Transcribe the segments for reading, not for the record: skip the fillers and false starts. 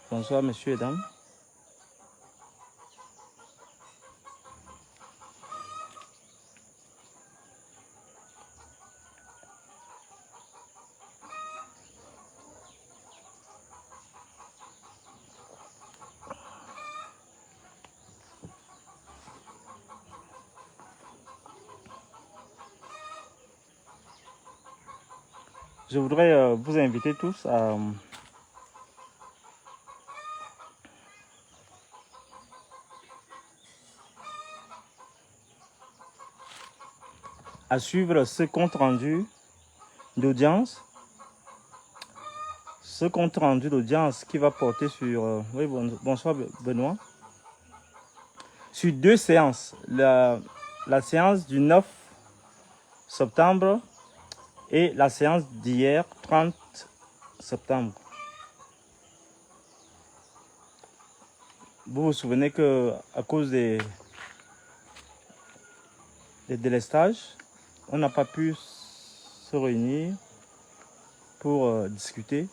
Bonsoir, messieurs et dames. Je voudrais vous inviter tous à suivre ce compte rendu d'audience. Ce compte rendu d'audience qui va porter sur... oui, bonsoir Benoît. Sur 2 séances. La séance du 9 septembre et la séance d'hier, 30 septembre. Vous vous souvenez que à cause des délestages, on n'a pas pu se réunir pour discuter,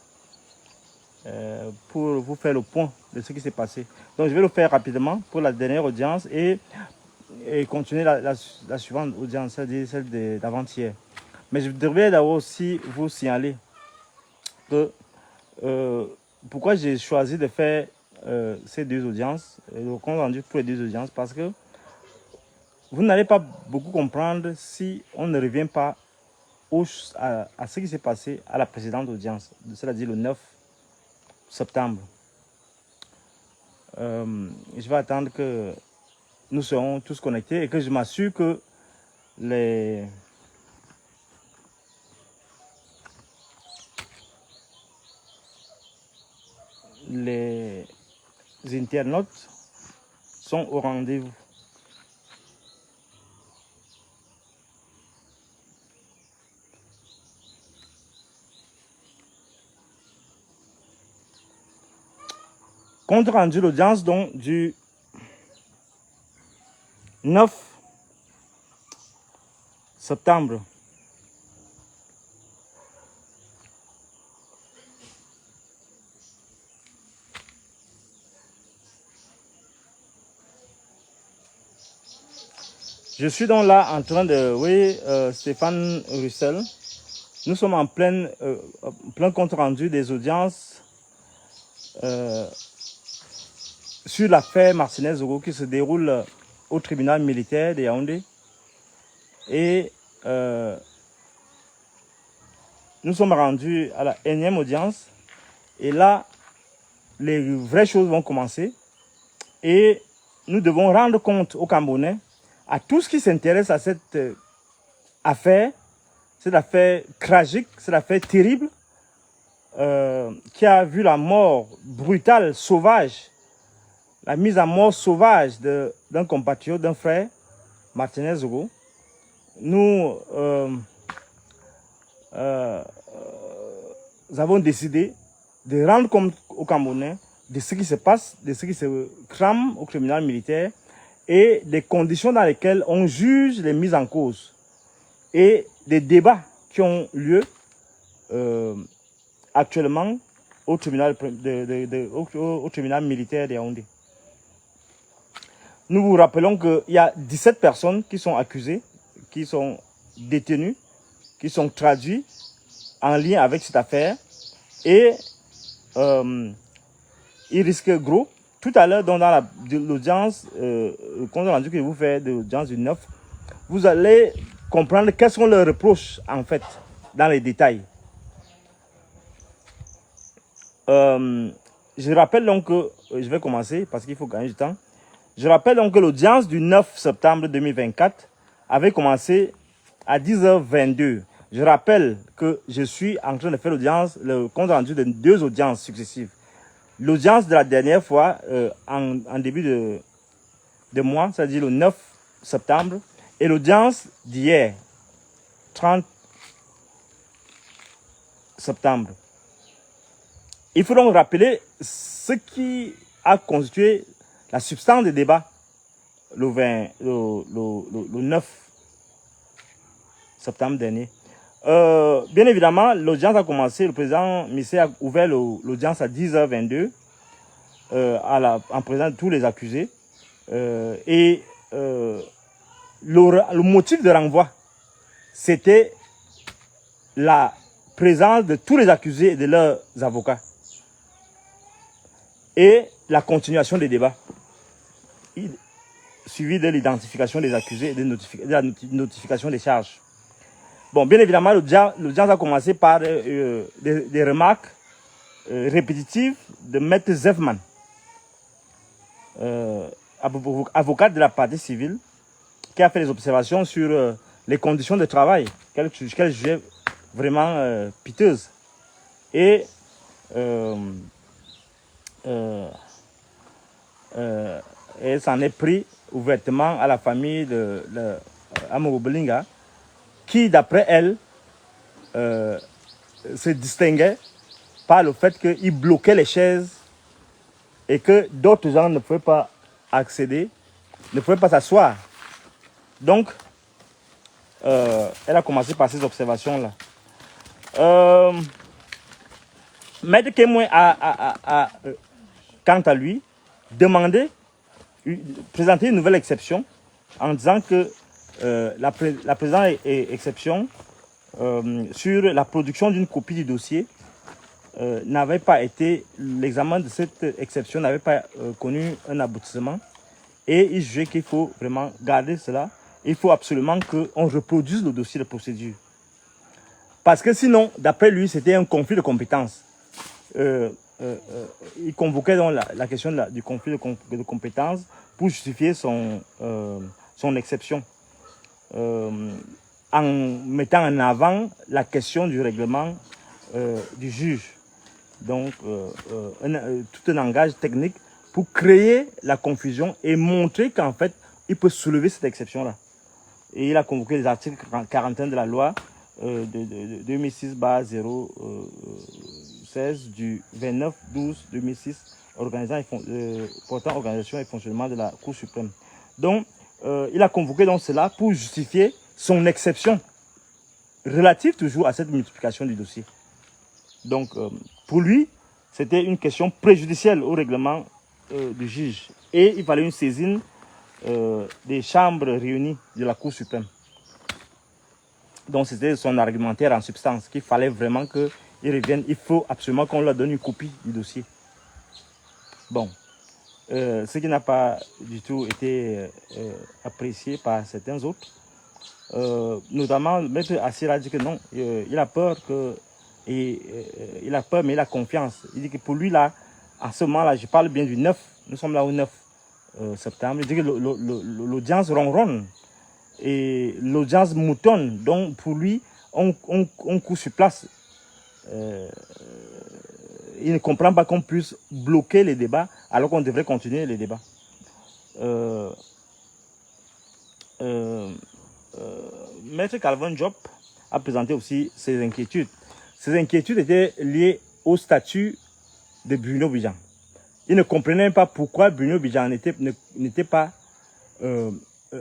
pour vous faire le point de ce qui s'est passé. Donc je vais le faire rapidement pour la dernière audience et continuer la suivante audience, c'est-à-dire celle d'avant-hier. Mais je devrais d'abord aussi vous signaler que pourquoi j'ai choisi de faire ces 2 audiences, le compte rendu pour les 2 audiences, parce que vous n'allez pas beaucoup comprendre si on ne revient pas à ce qui s'est passé à la précédente audience, c'est-à-dire le 9 septembre. Je vais attendre que nous serons tous connectés et que je m'assure que les internautes sont au rendez-vous. Compte rendu l'audience donc du 9 septembre. Je suis donc là en train de... Oui, Stéphane Russell. Nous sommes en plein compte rendu des audiences sur l'affaire Martinez-Zogo qui se déroule au tribunal militaire de Yaoundé. Et nous sommes rendus à la 1e audience. Et là, les vraies choses vont commencer. Et nous devons rendre compte aux Camerounais, à tous qui s'intéressent à cette affaire, cette affaire tragique, cette affaire terrible, qui a vu la mort brutale, sauvage, la mise à mort sauvage d'un compatriote, d'un frère, Martinez Zogo. Nous avons décidé de rendre compte aux Camerounais de ce qui se passe, de ce qui se crame au tribunal militaire et des conditions dans lesquelles on juge les mises en cause et des débats qui ont lieu actuellement au tribunal, au tribunal militaire de Yaoundé. Nous vous rappelons qu'il y a 17 personnes qui sont accusées, qui sont détenues, qui sont traduites en lien avec cette affaire et il risque gros. Tout à l'heure, dans l'audience, le compte rendu que je vous fais de l'audience du 9, vous allez comprendre quels sont leurs reproches, en fait, dans les détails. Je rappelle donc que, je vais commencer parce qu'il faut gagner du temps. Je rappelle donc que l'audience du 9 septembre 2024 avait commencé à 10h22. Je rappelle que je suis en train de faire l'audience, le compte rendu de 2 audiences successives. L'audience de la dernière fois, en début de mois, c'est-à-dire le 9 septembre, et l'audience d'hier, 30 septembre. Il faut donc rappeler ce qui a constitué la substance des débats le 9 septembre dernier. Bien évidemment, l'audience a commencé, le président Missé a ouvert l'audience à 10h22 en présence de tous les accusés. Le motif de renvoi, c'était la présence de tous les accusés et de leurs avocats et la continuation des débats, suivi de l'identification des accusés et de la notification des charges. Bon, bien évidemment, l'audience a commencé par des remarques répétitives de Maître Zefman, avocat de la partie civile, qui a fait des observations sur les conditions de travail, qu'elle jugeait vraiment piteuses. Et elle s'en est pris ouvertement à la famille de Amogo Belinga, qui, d'après elle, se distinguait par le fait qu'il bloquait les chaises et que d'autres gens ne pouvaient pas accéder, ne pouvaient pas s'asseoir. Donc, elle a commencé par ces observations-là. Maître Kemoy a, quant à lui, demandé, présenter une nouvelle exception en disant que la présente exception sur la production d'une copie du dossier n'avait pas été, l'examen de cette exception n'avait pas connu un aboutissement, et il jugeait qu'il faut vraiment garder cela. Il faut absolument qu'on reproduise le dossier de procédure. Parce que sinon, d'après lui, c'était un conflit de compétences. Il convoquait donc la question du conflit de compétences pour justifier son exception, en mettant en avant la question du règlement du juge. Donc, tout un langage technique pour créer la confusion et montrer qu'en fait, il peut soulever cette exception-là. Et il a convoqué les articles 41 de la loi de 2006/016 du 29/12/2006 portant organisation et fonctionnement de la Cour suprême. Donc, il a convoqué donc cela pour justifier son exception relative toujours à cette multiplication du dossier. Donc, pour lui, c'était une question préjudicielle au règlement du juge. Et il fallait une saisine des chambres réunies de la Cour suprême. Donc, c'était son argumentaire en substance, qu'il fallait vraiment qu'il revienne. Il faut absolument qu'on leur donne une copie du dossier. Bon, ce qui n'a pas du tout été apprécié par certains autres. Notamment, Maître Assira dit que non, il a peur il a peur, mais il a confiance. Il dit que pour lui, là, à ce moment-là, je parle bien du 9, nous sommes là au 9 septembre, il dit que l'audience ronronne et l'audience moutonne. Donc, pour lui, on court sur place. Il ne comprend pas qu'on puisse bloquer les débats alors qu'on devrait continuer les débats. Maître Calvin Diop a présenté aussi ses inquiétudes. Ces inquiétudes étaient liées au statut de Bruno Bijan. Il ne comprenait pas pourquoi Bruno Bijan n'était pas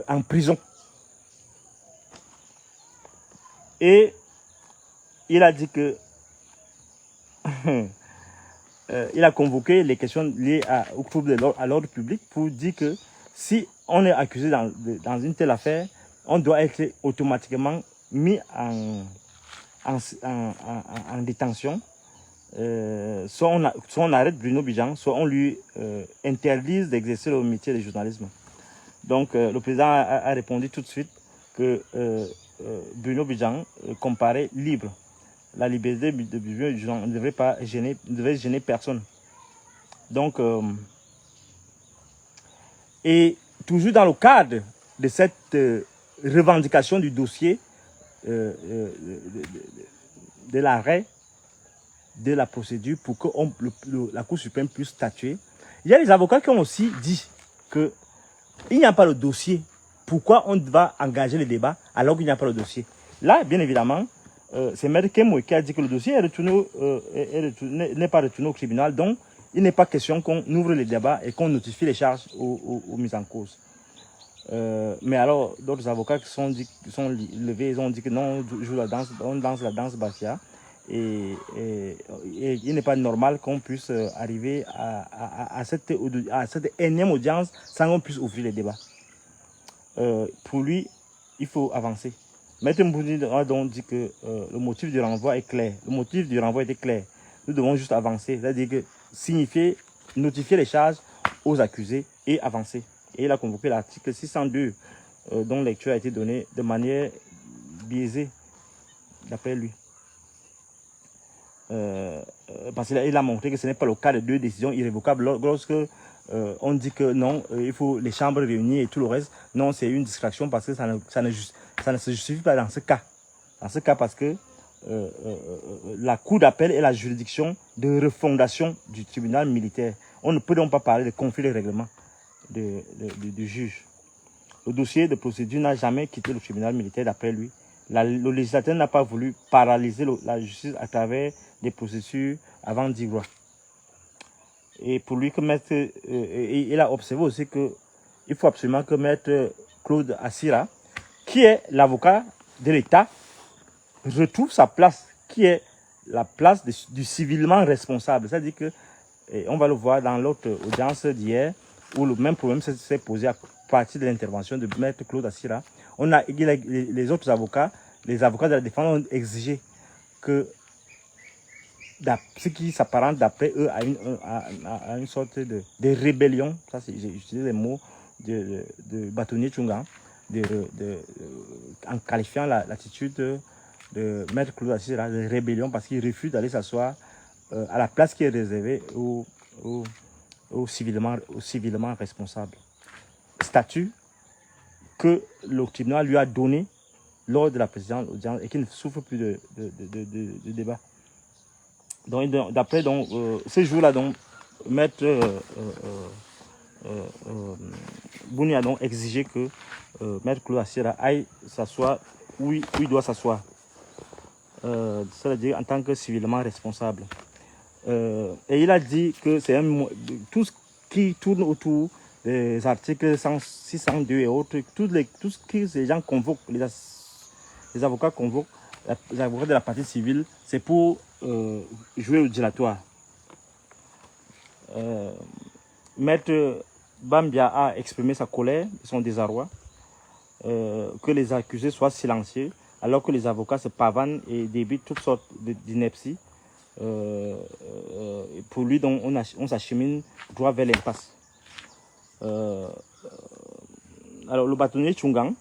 en prison. Et il a dit que il a convoqué les questions liées au trouble à l'ordre public pour dire que si on est accusé dans une telle affaire, on doit être automatiquement mis en détention. Soit on arrête Bruno Bijan, soit on lui interdise d'exercer le métier de journalisme. Donc le président a répondu tout de suite que Bruno Bijan comparait libre. La liberté de Bruno Bijan ne devait gêner personne. Donc, et toujours dans le cadre de cette revendication du dossier de l'arrêt de la procédure pour que la Cour suprême puisse statuer, il y a les avocats qui ont aussi dit qu'il n'y a pas le dossier. Pourquoi on va engager le débat alors qu'il n'y a pas le dossier? Là, bien évidemment, c'est Maître Kemoy qui a dit que le dossier n'est pas retourné au tribunal, donc il n'est pas question qu'on ouvre les débats et qu'on notifie les charges aux mises en cause. Mais alors, d'autres avocats qui sont levés, ils ont dit que non, on danse la danse Bafia. et il n'est pas normal qu'on puisse arriver à cette énième audience sans qu'on puisse ouvrir les débats. Pour lui, il faut avancer. Maître Mbouni a donc dit que le motif du renvoi est clair. Le motif du renvoi était clair. Nous devons juste avancer, c'est-à-dire que signifier, notifier les charges aux accusés et avancer. Et il a convoqué l'article 602 dont lecture a été donnée de manière biaisée, d'après lui. Parce qu'il a montré que ce n'est pas le cas de deux décisions irrévocables lorsque on dit que non, il faut les chambres réunies et tout le reste. Non, c'est une distraction parce que ça ne se justifie pas dans ce cas. Dans ce cas, parce que la cour d'appel est la juridiction de refondation du tribunal militaire. On ne peut donc pas parler de conflit de règlement du juge. Le dossier de procédure n'a jamais quitté le tribunal militaire d'après lui. Le législateur n'a pas voulu paralyser la justice à travers des procédures avant d'y voir. Et pour lui, il a observé aussi qu'il faut absolument que Maître Claude Assira, qui est l'avocat de l'État, retrouve sa place, qui est la place du civilement responsable. C'est-à-dire que, on va le voir dans l'autre audience d'hier, où le même problème s'est posé à partir de l'intervention de Maître Claude Assira. Les autres avocats, les avocats de la défense ont exigé que ce qui s'apparente d'après eux à une sorte de rébellion, ça j'ai utilisé les mots de bâtonnier Tchungan, en qualifiant l'attitude de Maître Claude Assira de rébellion parce qu'il refuse d'aller s'asseoir à la place qui est réservée aux civilement responsables. Statut que le tribunal lui a donné lors de la précédente audience et qui ne souffre plus de débat. Donc, d'après ce jour-là, Maître Bouni a donc exigé que Maître Claude Assira aille s'asseoir où il doit s'asseoir. C'est-à-dire en tant que civilement responsable. Et il a dit que c'est tout ce qui tourne autour des articles 602 et autres, tout ce que les gens convoquent, les avocats convoquent, les avocats de la partie civile, c'est pour jouer au dilatoire. Maître Bambia a exprimé sa colère, son désarroi, que les accusés soient silencieux, alors que les avocats se pavanent et débitent toutes sortes d'inepties. Pour lui, donc, on s'achemine droit vers l'impasse. Alors, le bâtonnier Tchungan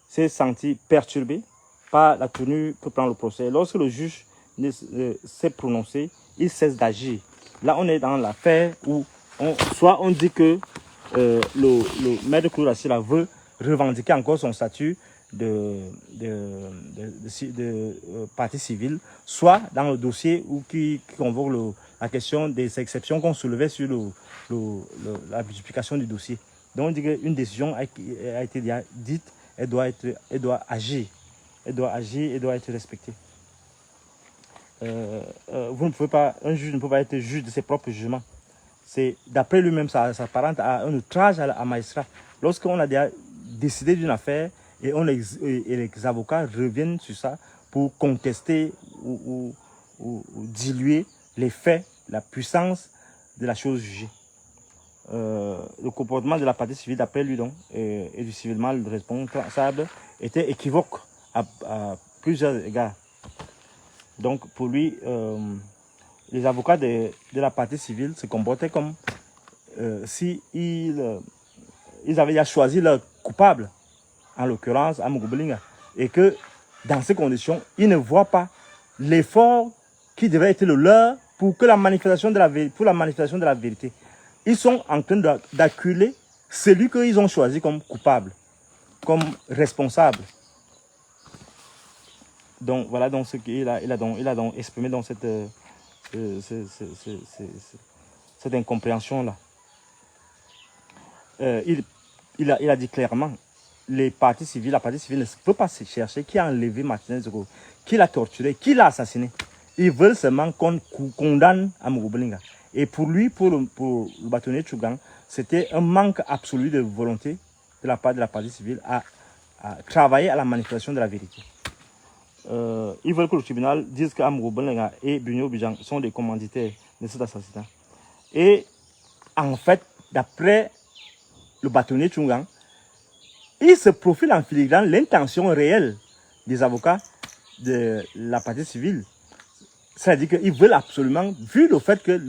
s'est senti perturbé par la tenue que prend le procès. Lorsque le juge s'est prononcé, il cesse d'agir. Là, on est dans l'affaire où soit on dit que le maître Claude Assira veut revendiquer encore son statut de partie civile, soit dans le dossier qui convoque la question des exceptions qu'on soulevait sur la multiplication du dossier. Donc on dit qu'une décision a été dite, elle doit agir. Elle doit agir et doit être respectée. Vous ne pouvez pas, un juge ne peut pas être juge de ses propres jugements. C'est d'après lui-même, ça s'apparente à un outrage à magistrat. Lorsqu'on a déjà décidé d'une affaire et les avocats reviennent sur ça pour contester ou diluer les faits, la puissance de la chose jugée. Le comportement de la partie civile, d'après lui, et du civilement responsable, était équivoque à plusieurs égards. Donc, pour lui, les avocats de la partie civile se comportaient comme si ils avaient déjà choisi leur coupable, en l'occurrence Amogo Belinga, et que dans ces conditions, ils ne voient pas l'effort qui devait être le leur pour la manifestation de la vérité. Ils sont en train d'acculer celui qu'ils ont choisi comme coupable, comme responsable. Donc voilà donc ce qu'il a donc exprimé dans cette incompréhension-là. Il a dit clairement, la partie civile ne peut pas se chercher qui a enlevé Martinez Zogo, qui l'a torturé, qui l'a assassiné. Ils veulent seulement qu'on condamne Amogo Belinga. Et pour lui, pour le bâtonnier Tchungan, c'était un manque absolu de volonté de la part de la partie civile à travailler à la manifestation de la vérité. ils veulent que le tribunal dise qu'Amourou Benenga et Bunyo Bijan sont des commanditaires de cet assassinat. Et en fait, d'après le bâtonnier Tchungang, il se profile en filigrane l'intention réelle des avocats de la partie civile. C'est-à-dire qu'ils veulent absolument, vu le fait que,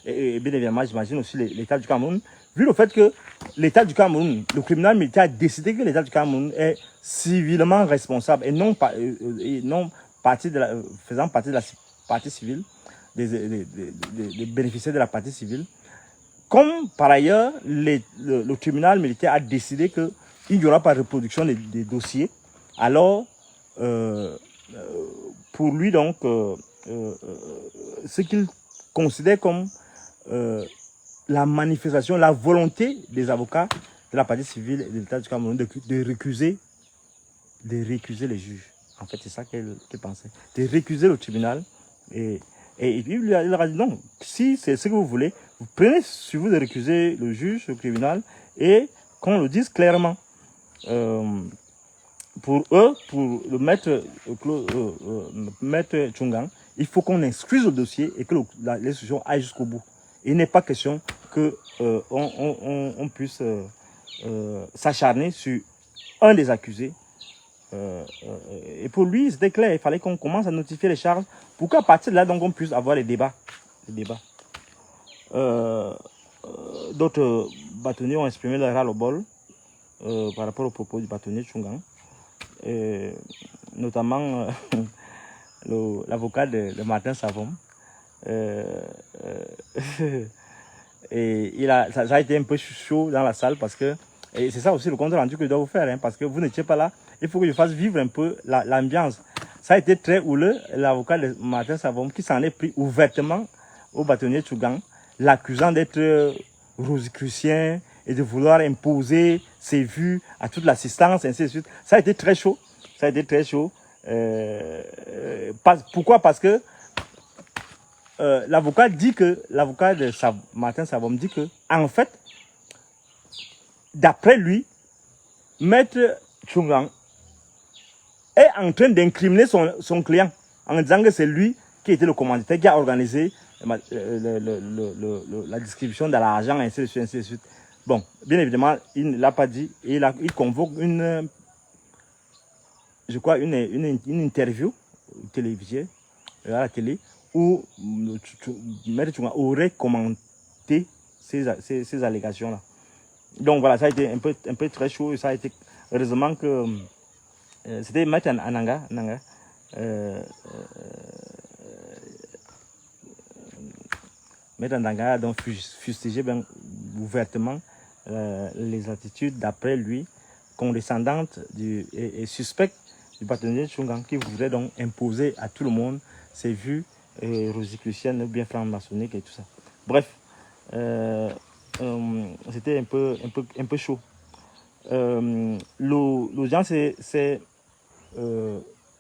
et bien évidemment, j'imagine aussi l'État du Cameroun, vu le fait que l'État du Cameroun, le tribunal militaire a décidé que l'État du Cameroun est civilement responsable et non faisant partie de la partie civile, des bénéficiaires de la partie civile. Comme par ailleurs, le tribunal militaire a décidé qu'il n'y aura pas de reproduction des dossiers, alors pour lui donc, ce qu'il considère comme la manifestation, la volonté des avocats de la partie civile et de l'État du Cameroun de récuser les juges. En fait, c'est ça qu'il pensait. De récuser le tribunal. Et il leur a dit non, si c'est ce que vous voulez, vous prenez sur vous de récuser le juge, le tribunal, et qu'on le dise clairement. Pour eux, pour le maître Tchungang, il faut qu'on inscrive le dossier et que l'instruction aille jusqu'au bout. Il n'est pas question que on puisse s'acharner sur un des accusés. Et pour lui, c'était clair, il fallait qu'on commence à notifier les charges pour qu'à partir de là, donc, on puisse avoir les débats. D'autres bâtonniers ont exprimé leur ras-le-bol par rapport aux propos du bâtonnier Tchungang. Notamment l'avocat de Martin Savon. Et ça a été un peu chaud dans la salle parce que, et c'est ça aussi le compte rendu que je dois vous faire, hein, parce que vous n'étiez pas là, il faut que je fasse vivre un peu l'ambiance. Ça a été très houleux, l'avocat de Martin Savon qui s'en est pris ouvertement au bâtonnier Tchungang, l'accusant d'être rosicrucien et de vouloir imposer ses vues à toute l'assistance, ainsi de suite. Ça a été très chaud. Ça a été très chaud. Pourquoi? Parce que l'avocat de Martin Savon dit que, en fait, d'après lui, Maître Tchungang est en train d'incriminer son client en disant que c'est lui qui était le commanditaire, qui a organisé la distribution de l'argent, ainsi de suite, ainsi de suite. Bon, bien évidemment, il ne l'a pas dit. Et il convoque une interview télévisée à la télé où Maître Tchungang aurait commenté ces allégations-là. Donc voilà, ça a été un peu très chaud et ça a été, heureusement que c'était Maître Ananga. Maître Ananga a donc fustigé bien ouvertement les attitudes, d'après lui, condescendantes et suspectes du bâtonnier Tchungang qui voudrait donc imposer à tout le monde ses vues rosicruciennes ou bien franc-maçonniques et tout ça. Bref, c'était un peu chaud. L'audience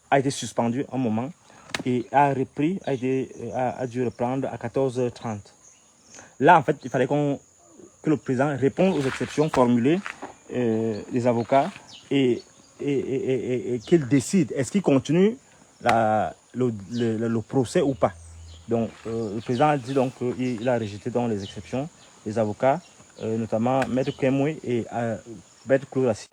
a été suspendue un moment et a dû reprendre à 14h30. Là, en fait, il fallait que le président réponde aux exceptions formulées des avocats et qu'il décide, est-ce qu'il continue le procès ou pas. Donc, le président a dit donc qu'il a rejeté donc les exceptions des avocats, notamment Maître Kemwe et Maître Claude Racine.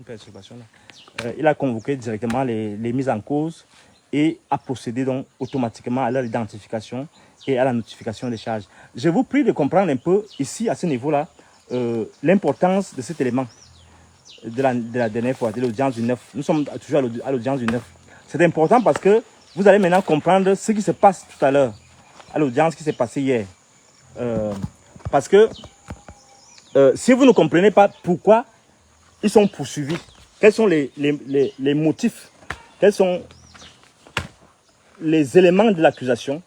Il a convoqué directement les mises en cause et a procédé donc automatiquement à leur identification et à la notification des charges. Je vous prie de comprendre un peu ici, à ce niveau-là, l'importance de cet élément de la dernière fois, de l'audience du 9. Nous sommes toujours à l'audience du 9. C'est important parce que vous allez maintenant comprendre ce qui se passe tout à l'heure, à l'audience qui s'est passée hier. Parce que si vous ne comprenez pas pourquoi ils sont poursuivis, quels sont les motifs, quels sont les éléments de l'accusation,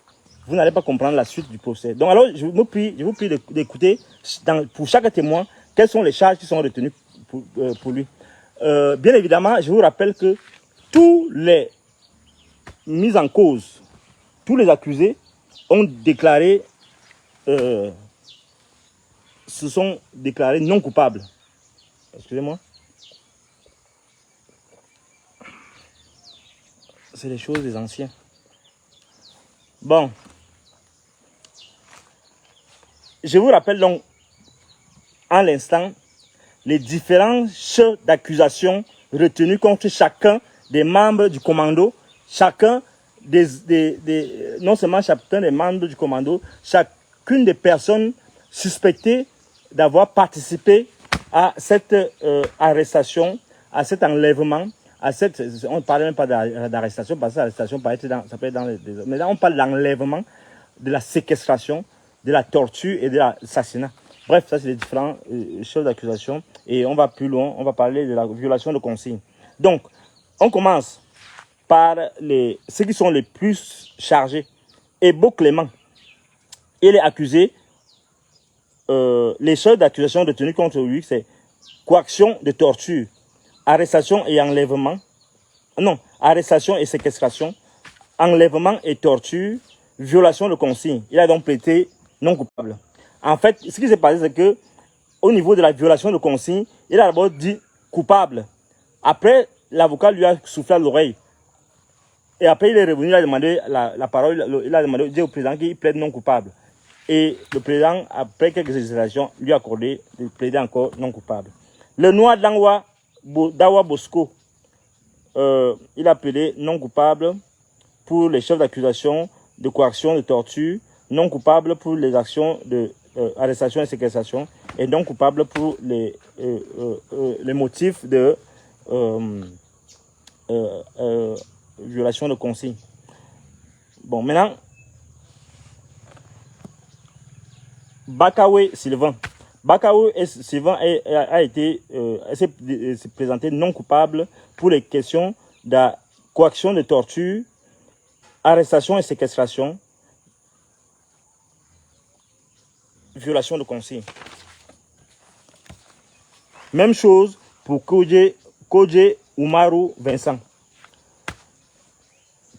vous n'allez pas comprendre la suite du procès. Donc alors, je vous prie d'écouter pour chaque témoin quelles sont les charges qui sont retenues pour lui. Bien évidemment, je vous rappelle que tous les mises en cause, tous les accusés ont déclaré, se sont déclarés non coupables. Excusez-moi. c'est les choses des anciens. Bon. Je vous rappelle donc, à l'instant, les différents chefs d'accusation retenus contre chacun des membres du commando, chacun non seulement chacun des membres du commando, chacune des personnes suspectées d'avoir participé à cette arrestation, à cet enlèvement, on ne parle même pas d'arrestation, parce que l'arrestation ça peut être dans les... Mais là, on parle d'enlèvement, de la séquestration, de la torture et de l'assassinat. Bref, ça, c'est les différents chefs d'accusation. Et on va plus loin, on va parler de la violation de consignes. Donc, on commence par ceux qui sont les plus chargés. Ebo Clément, il est accusé, les chefs d'accusation retenus contre lui, c'est coaction de torture, arrestation et enlèvement, non, arrestation et séquestration, enlèvement et torture, violation de consigne. Il a donc plaidé non coupable. En fait, ce qui s'est passé, c'est que au niveau de la violation de consigne, il a d'abord dit coupable. Après, l'avocat lui a soufflé à l'oreille. Et après, il est revenu, il a demandé la parole, il a demandé au président qu'il plaide non coupable. Et le président, après quelques hésitations, lui a accordé de plaider encore non coupable. Le noir Dawa Bosco, il a plaidé non coupable pour les chefs d'accusation de coaction, de torture, non coupable pour les actions de arrestation et séquestration, et non coupable pour les motifs de violation de consigne. Bon, maintenant, Bakawe Sylvain. Bakawe Sylvain s'est présenté non coupable pour les questions de coaction de torture, arrestation et séquestration, violation de consigne. Même chose pour Kodje Umaru Vincent.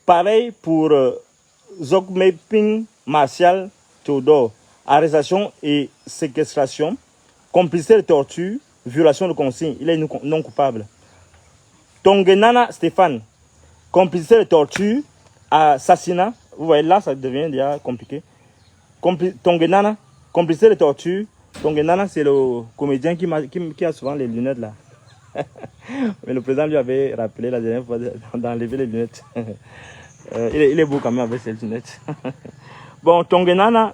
Pareil pour Zokmeping Martial Théodore. Arrestation et séquestration, complicité de torture, violation de consigne. Il est non coupable. Tongenana Stéphane. Complicité de torture, assassinat. Vous voyez là, ça devient déjà compliqué. Tongenana. Complicité de torture. Tongenana, c'est le comédien qui a souvent les lunettes là. Mais le président lui avait rappelé la dernière fois d'enlever les lunettes. Il est beau quand même avec ses lunettes. Bon, Tongenana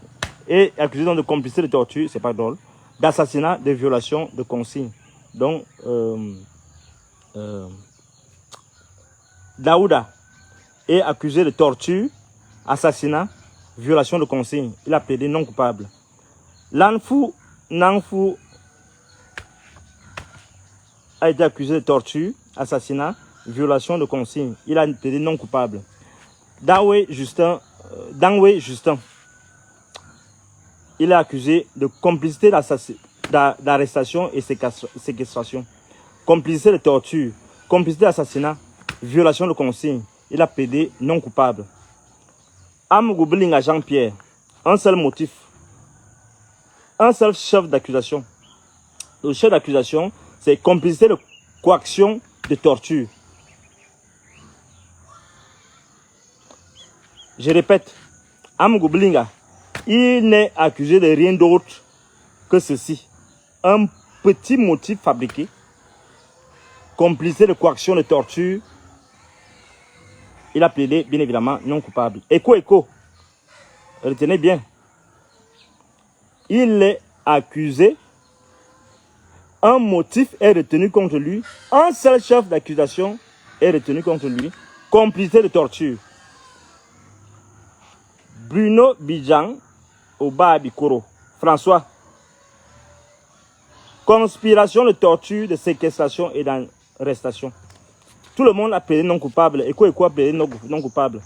est accusé de complicité de torture, c'est pas drôle, d'assassinat, de violation de consigne. Donc, Daouda est accusé de torture, assassinat, violation de consigne. Il a plaidé non coupable. Nangfu a été accusé de torture, assassinat, violation de consigne. Il a plaidé non coupable. Dangwe Justin, il est accusé de complicité d'arrestation et séquestration, complicité de torture, complicité d'assassinat, violation de consigne. Il a plaidé non coupable. Amgoubling à Jean-Pierre, un seul motif, un seul chef d'accusation. Le chef d'accusation, c'est complicité de coaction de torture. Je répète, Amgoublinga, il n'est accusé de rien d'autre que ceci. Un petit motif fabriqué, complicité de coaction de torture. Il a plaidé, bien évidemment, non coupable. Écho, retenez bien. Il est accusé, un motif est retenu contre lui, un seul chef d'accusation est retenu contre lui, complicité de torture. Bruno Bidjan, Oba Bikoro. François. Conspiration de torture, de séquestration et d'arrestation. Tout le monde a plaidé non coupable. Et quoi a plaidé non coupable.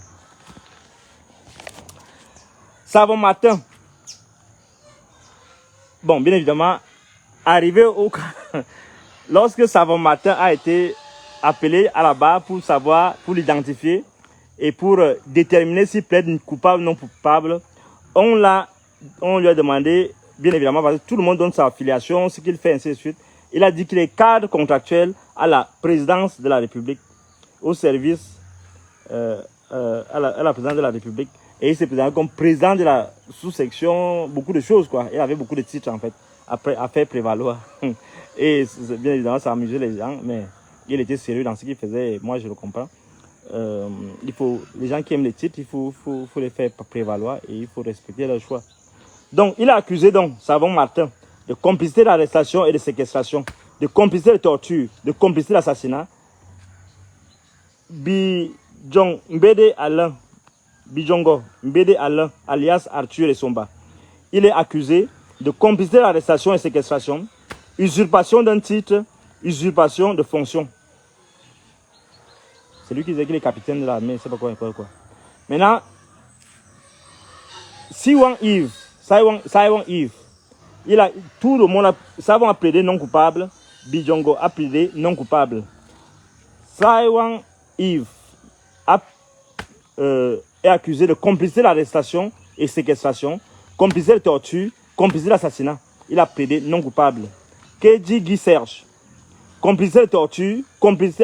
Savon Matin. Bon, bien évidemment, arrivé au... Lorsque Savon Matin a été appelé à la barre pour savoir, pour l'identifier et pour déterminer s'il plaide coupable ou non coupable, on lui a demandé, bien évidemment, parce que tout le monde donne sa affiliation, ce qu'il fait, ainsi de suite. Il a dit qu'il est cadre contractuel à la présidence de la République, au service à la présidence de la République. Et il s'est présenté comme président de la sous-section, beaucoup de choses, quoi. Il avait beaucoup de titres, en fait, après, à faire prévaloir. Et bien évidemment, ça amusait les gens, mais il était sérieux dans ce qu'il faisait, et moi, je le comprends. Les gens qui aiment les titres, il faut les faire prévaloir et il faut respecter leur choix. Donc, il a accusé Savon Martin de complicité d'arrestation et de séquestration, de complicité de torture, de complicité d'assassinat. Bijongo Mbede Alain, alias Arthur Essomba. Il est accusé de complicité d'arrestation et séquestration, usurpation d'un titre, usurpation de fonction. C'est lui qui disait qu'il est capitaine de l'armée, c'est pas quoi. Maintenant, Saiwan Yves, tout le monde a plaidé non coupable, Bijongo a plaidé non coupable. Saiwan Yves est accusé de complicité d'arrestation et séquestration, complicité de torture, complicité d'assassinat. Il a plaidé non coupable. Keji Guy Serge, complicité de torture,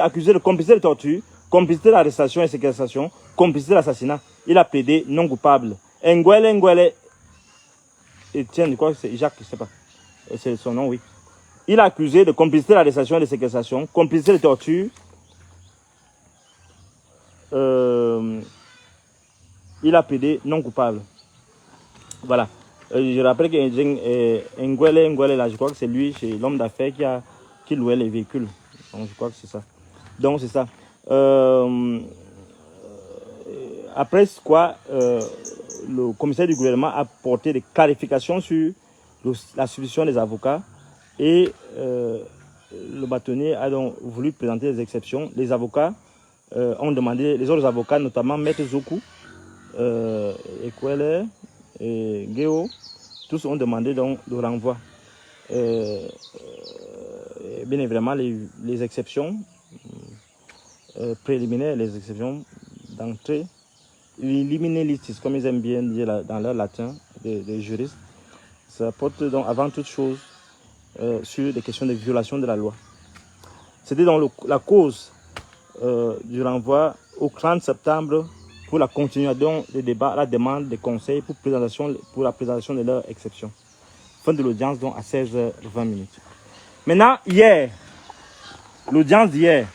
accusé de complicité de torture, complicité d'arrestation et séquestration, complicité d'assassinat. Il a plaidé non coupable. Nguele, Etienne, je crois que c'est Jacques, je ne sais pas. C'est son nom, oui. Il a accusé de complicité d'arrestation et de séquestration, complicité de torture. Il a plaidé non coupable. Voilà. Je rappelle que Nguele, là, je crois que c'est lui, c'est l'homme d'affaires qui louait les véhicules. Donc, je crois que c'est ça. Donc, c'est ça. Après quoi, le commissaire du gouvernement a porté des clarifications sur la substitution des avocats et le bâtonnier a donc voulu présenter des exceptions. Les avocats ont demandé, les autres avocats, notamment Maître Zoku, Ekwele et Géo, tous ont demandé donc le renvoi. Bien évidemment, les exceptions préliminaires, les exceptions d'entrée, liminalistes, comme ils aiment bien dire dans leur latin, des juristes, ça porte donc avant toute chose sur des questions de violation de la loi. C'était donc la cause du renvoi au 30 septembre pour la continuation des débats à la demande des conseils pour la présentation de leur exception. Fin de l'audience donc à 16h20. Maintenant, hier, l'audience d'hier,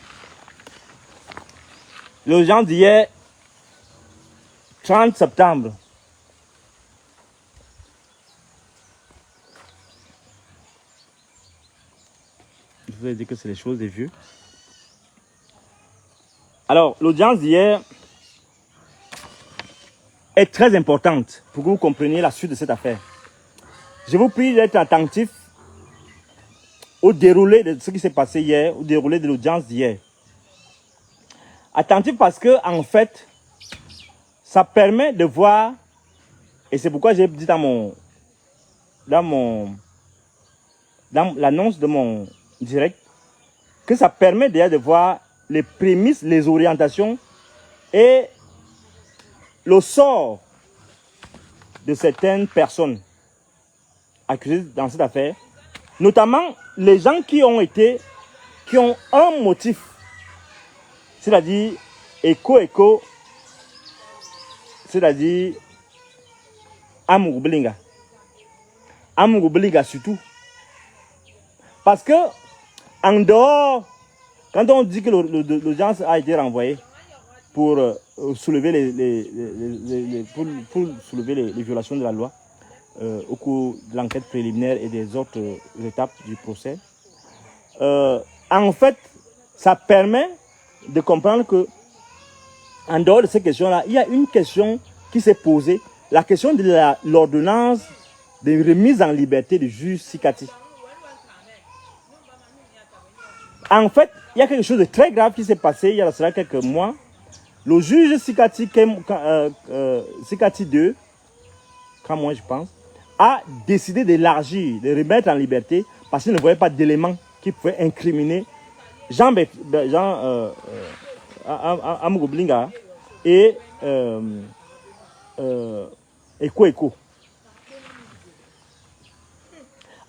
30 septembre, je vous ai dit que c'est les choses des vieux. Alors, l'audience d'hier est très importante pour que vous compreniez la suite de cette affaire. Je vous prie d'être attentif au déroulé de ce qui s'est passé hier, au déroulé de l'audience d'hier. Attentif parce que, en fait, ça permet de voir, et c'est pourquoi j'ai dit dans l'annonce de mon direct, que ça permet déjà de voir les prémices, les orientations et le sort de certaines personnes accusées dans cette affaire, notamment les gens qui ont un motif, c'est-à-dire écho, c'est-à-dire Amougou Belinga surtout. Parce que, en dehors, quand on dit que l'audience a été renvoyée pour soulever les violations de la loi au cours de l'enquête préliminaire et des autres étapes du procès, en fait, ça permet de comprendre que, en dehors de ces questions-là, il y a une question qui s'est posée, la question de l'ordonnance de remise en liberté du juge Sikati. En fait, il y a quelque chose de très grave qui s'est passé il y a cela quelques mois. Le juge Sikati 2, quand moi je pense, a décidé d'élargir, de remettre en liberté parce qu'il ne voyait pas d'éléments qui pouvaient incriminer Amougou Belinga et Eko.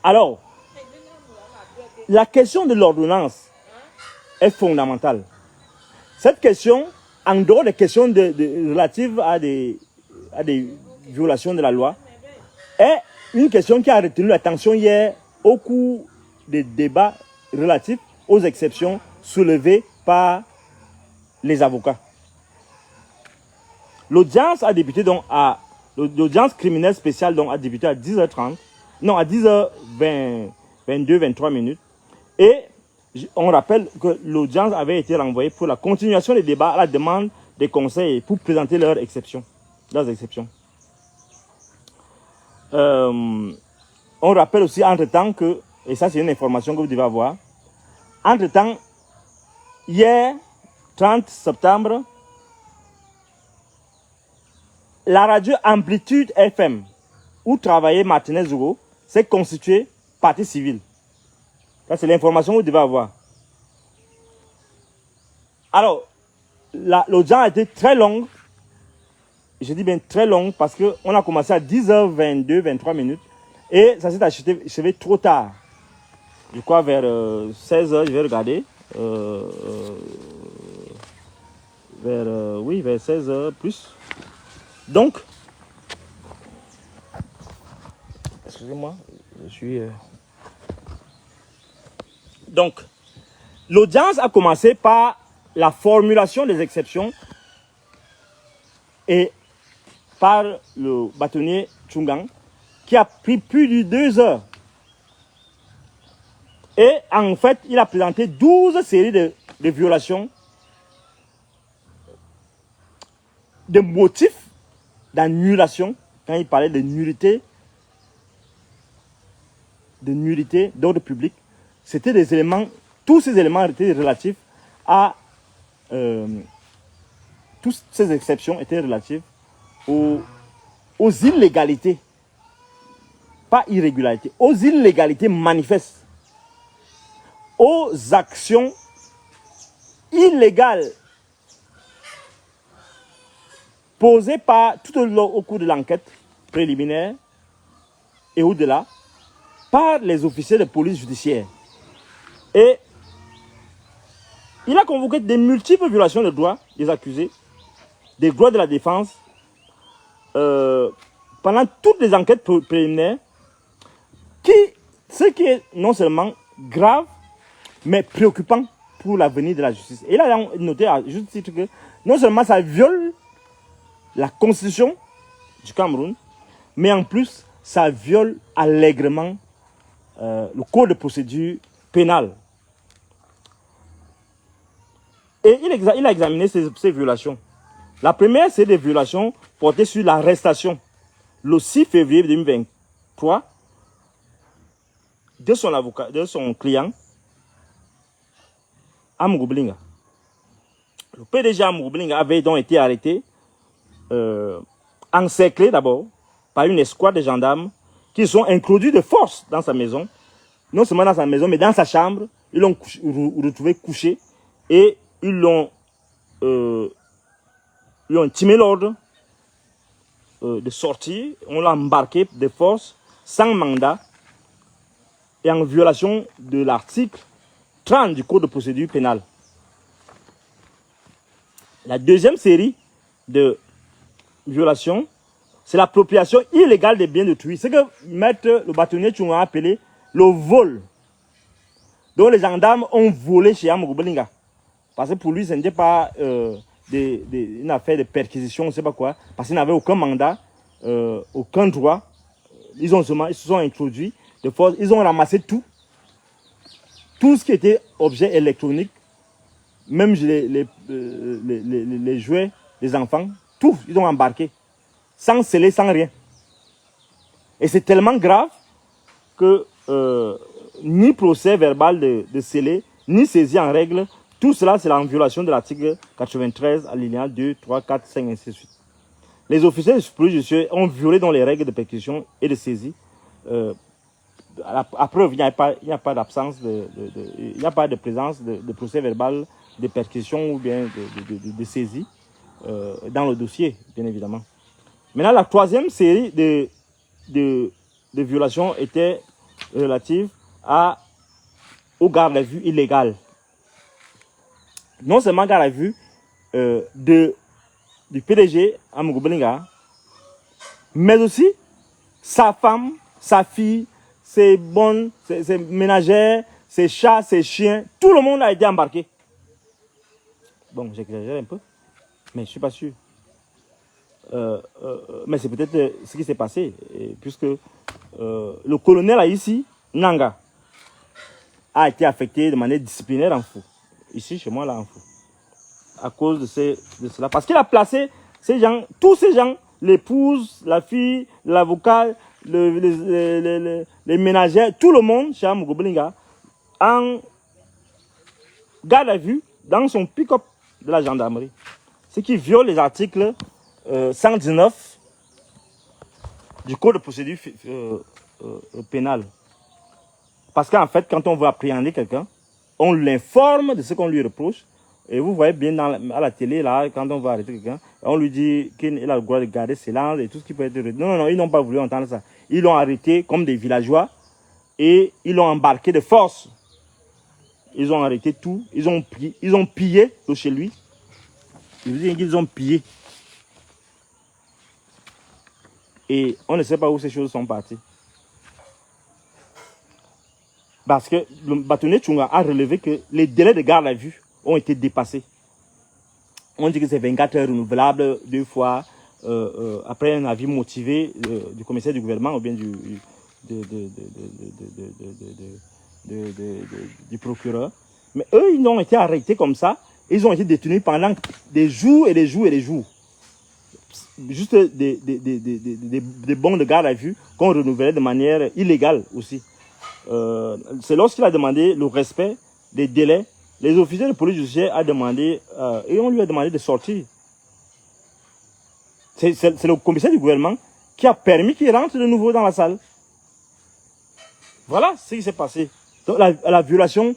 Alors, la question de l'ordonnance est fondamentale. Cette question en dehors des questions relatives à des violations de la loi, est une question qui a retenu l'attention hier au cours des débats relatifs aux exceptions soulevées par les avocats. L'audience a débuté donc l'audience criminelle spéciale donc a débuté à 10h30, non à 10h22, 23 minutes. Et on rappelle que l'audience avait été renvoyée pour la continuation des débats à la demande des conseils pour présenter leurs exceptions. On rappelle aussi entre-temps que, et ça c'est une information que vous devez avoir, entre-temps, hier, 30 septembre, la radio Amplitude FM, où travaillait Martinez Zogo, s'est constituée partie civile. Ça, c'est l'information que vous devez avoir. Alors, l'audience a été très longue. Je dis bien très longue parce qu'on a commencé à 10h22, 23 minutes. Et ça s'est achevé trop tard. Je crois vers 16h, je vais regarder. Vers 16h plus. Donc, excusez-moi, je suis... Donc, l'audience a commencé par la formulation des exceptions et par le bâtonnier Chungang qui a pris plus de 2 heures. Et en fait, il a présenté 12 séries de violations, de motifs d'annulation, quand il parlait de nullité d'ordre public. C'était des éléments, tous ces éléments étaient relatifs à, toutes ces exceptions étaient relatives aux illégalités, pas irrégularités, aux illégalités manifestes, aux actions illégales posées tout au cours de l'enquête préliminaire et au-delà par les officiers de police judiciaire. Et il a convoqué de multiples violations de droits des accusés, des droits de la défense, pendant toutes les enquêtes préliminaires, ce qui est non seulement grave, mais préoccupant pour l'avenir de la justice. Et il a noté à juste titre que non seulement ça viole la constitution du Cameroun, mais en plus, ça viole allègrement le code de procédure pénale. Et il a examiné ces violations. La première, c'est des violations portées sur l'arrestation le 6 février 2023 de son avocat, de son client, Amourou Blinga. Le PDG Amourou Blinga avait donc été arrêté, encerclé d'abord par une escouade de gendarmes qui sont introduits de force dans sa maison. Non seulement dans sa maison, mais dans sa chambre. Ils l'ont retrouvé couché et ils lui ont intimé l'ordre de sortir. On l'a embarqué de force, sans mandat, et en violation de l'article 30 du Code de procédure pénale. La deuxième série de violations, c'est l'appropriation illégale des biens d'autrui. C'est que maître le bâtonnier Tchunga a appelé le vol. Donc les gendarmes ont volé chez Amourou Blinga. Parce que pour lui, ce n'était pas une affaire de perquisition, on ne sait pas quoi. Parce qu'il n'avait aucun mandat, aucun droit. Ils se sont introduits de force. Ils ont ramassé tout. Tout ce qui était objet électronique, même les jouets des enfants, tout, ils ont embarqué. Sans sceller, sans rien. Et c'est tellement grave que ni procès verbal de scellé, ni saisie en règle, tout cela c'est en violation de l'article 93, alinéa 2, 3, 4, 5, ainsi de suite. Les officiers de police judiciaire ont violé dans les règles de perquisition et de saisie. À preuve, il n'y a pas d'absence, il n'y a pas de présence de procès verbal de perquisition ou bien de saisie dans le dossier, bien évidemment. Maintenant, la troisième série de violations était relative au garde à vue illégal. Non seulement garde à vue du PDG à Mugobelinga, mais aussi sa femme, sa fille, ses ménagères, ses chats, ses chiens, tout le monde a été embarqué. Bon, j'exagère un peu, mais je ne suis pas sûr. Mais c'est peut-être ce qui s'est passé, puisque le colonel ici, Nanga, a été affecté de manière disciplinaire en fou. Ici, chez moi, là, en fou. À cause de cela. Parce qu'il a placé ces gens, tous ces gens, l'épouse, la fille, l'avocat, les ménagères, tout le monde, chez Mugobelinga, en garde à vue dans son pick-up de la gendarmerie. Ce qui viole les articles 119 du Code de procédure pénale. Parce qu'en fait, quand on veut appréhender quelqu'un, on l'informe de ce qu'on lui reproche. Et vous voyez bien à la télé, là, quand on va arrêter quelqu'un, on lui dit qu'il a le droit de garder silence et tout ce qui peut être... Non, non, non, ils n'ont pas voulu entendre ça. Ils l'ont arrêté comme des villageois et ils l'ont embarqué de force. Ils ont arrêté tout. Ils ont pillé de chez lui. Je vous dis qu'ils ont pillé. Et on ne sait pas où ces choses sont parties. Parce que le bâtonnier Tchunga a relevé que les délais de garde à vue ont été dépassés. On dit que c'est 24 heures renouvelables 2 fois après un avis motivé du commissaire du gouvernement ou bien du procureur. Mais eux, ils ont été arrêtés comme ça. Ils ont été détenus pendant des jours et des jours et des jours. Juste des bons de garde à vue qu'on renouvelait de manière illégale aussi. C'est lorsqu'il a demandé le respect des délais, les officiers de police judiciaire ont demandé, et on lui a demandé de sortir. C'est le commissaire du gouvernement qui a permis qu'il rentre de nouveau dans la salle. Voilà ce qui s'est passé. Donc la violation,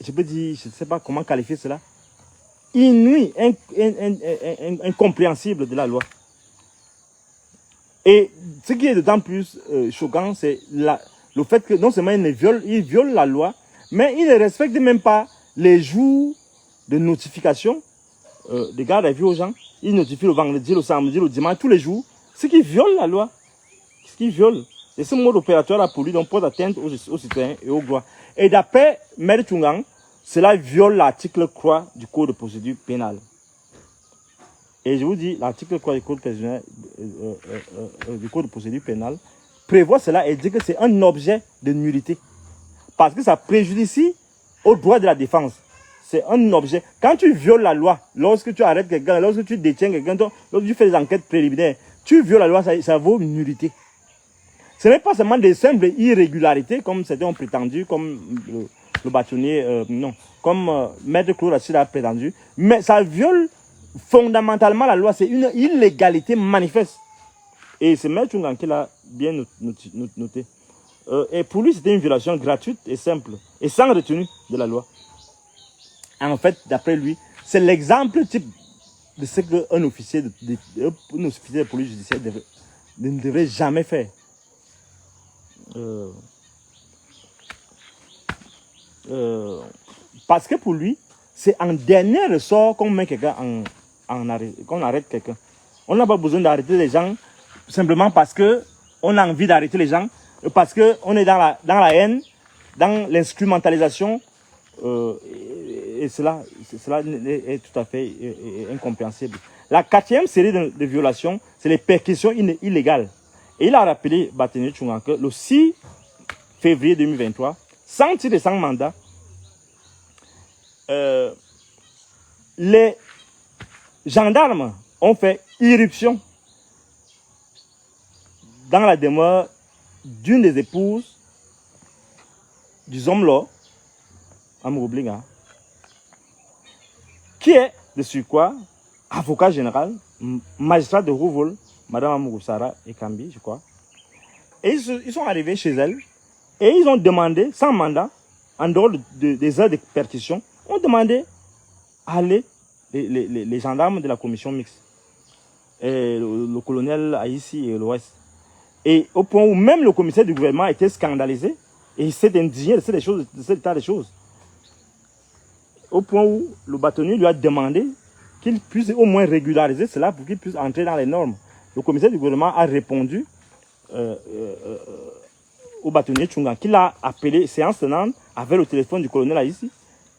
je peux dire, je ne sais pas comment qualifier cela, inouïe, incompréhensible de la loi. Et ce qui est d'autant plus choquant, c'est le fait que non seulement il viole la loi, mais il ne respecte même pas les jours de notification de garde à vue aux gens. Il notifie le vendredi, le samedi, le dimanche, tous les jours. Ce qui viole la loi. Ce qui viole. Et ce mode opératoire là pour lui donc porte atteinte aux citoyens et aux droits. Et d'après Maître Tchungang, cela viole l'article 3 du Code de procédure pénale. Et je vous dis, l'article 3 du Code de procédure pénale prévoit cela et dit que c'est un objet de nullité. Parce que ça préjudicie au droit de la défense. C'est un objet. Quand tu violes la loi, lorsque tu arrêtes quelqu'un, lorsque tu détiens quelqu'un, lorsque tu fais des enquêtes préliminaires, tu violes la loi, ça vaut une nullité. Ce n'est pas seulement des simples irrégularités, comme certains ont prétendu, comme le bâtonnier, non, comme Maître Claude Achille a prétendu, mais ça viole fondamentalement la loi. C'est une illégalité manifeste. Et c'est Maître Tchungang qui l'a bien noté. Et pour lui, c'était une violation gratuite et simple, et sans retenue de la loi. En fait, d'après lui, c'est l'exemple type de ce qu'un officier de police judiciaire ne devrait jamais faire. Parce que pour lui, c'est en dernier ressort qu'on met quelqu'un qu'on arrête quelqu'un. On n'a pas besoin d'arrêter les gens simplement parce qu'on a envie d'arrêter les gens, parce qu'on est dans la haine, dans l'instrumentalisation, et cela est tout à fait incompréhensible. La 4e série de violations, c'est les perquisitions illégales. Et il a rappelé Bâtonnier Tchungang que le 6 février 2023, sans titre et sans mandat, les gendarmes ont fait irruption dans la demeure d'une des épouses du Zomlo, à Mugobelinga, qui est de surcroît avocat général, magistrat de haut vol, Madame Amougou Sarah et Kambi, je crois. Et ils sont arrivés chez elle et ils ont demandé, sans mandat, en dehors des heures de perquisition, ont demandé à aller les gendarmes de la commission mixte, et le colonel Aïssi et l'Ouest. Et au point où même le commissaire du gouvernement était scandalisé et il s'est indigné de cet état des choses. au point où le bâtonnier lui a demandé qu'il puisse au moins régulariser cela pour qu'il puisse entrer dans les normes. Le commissaire du gouvernement a répondu au bâtonnier Tchungan, qu'il a appelé séance tenante avec le téléphone du colonel ici.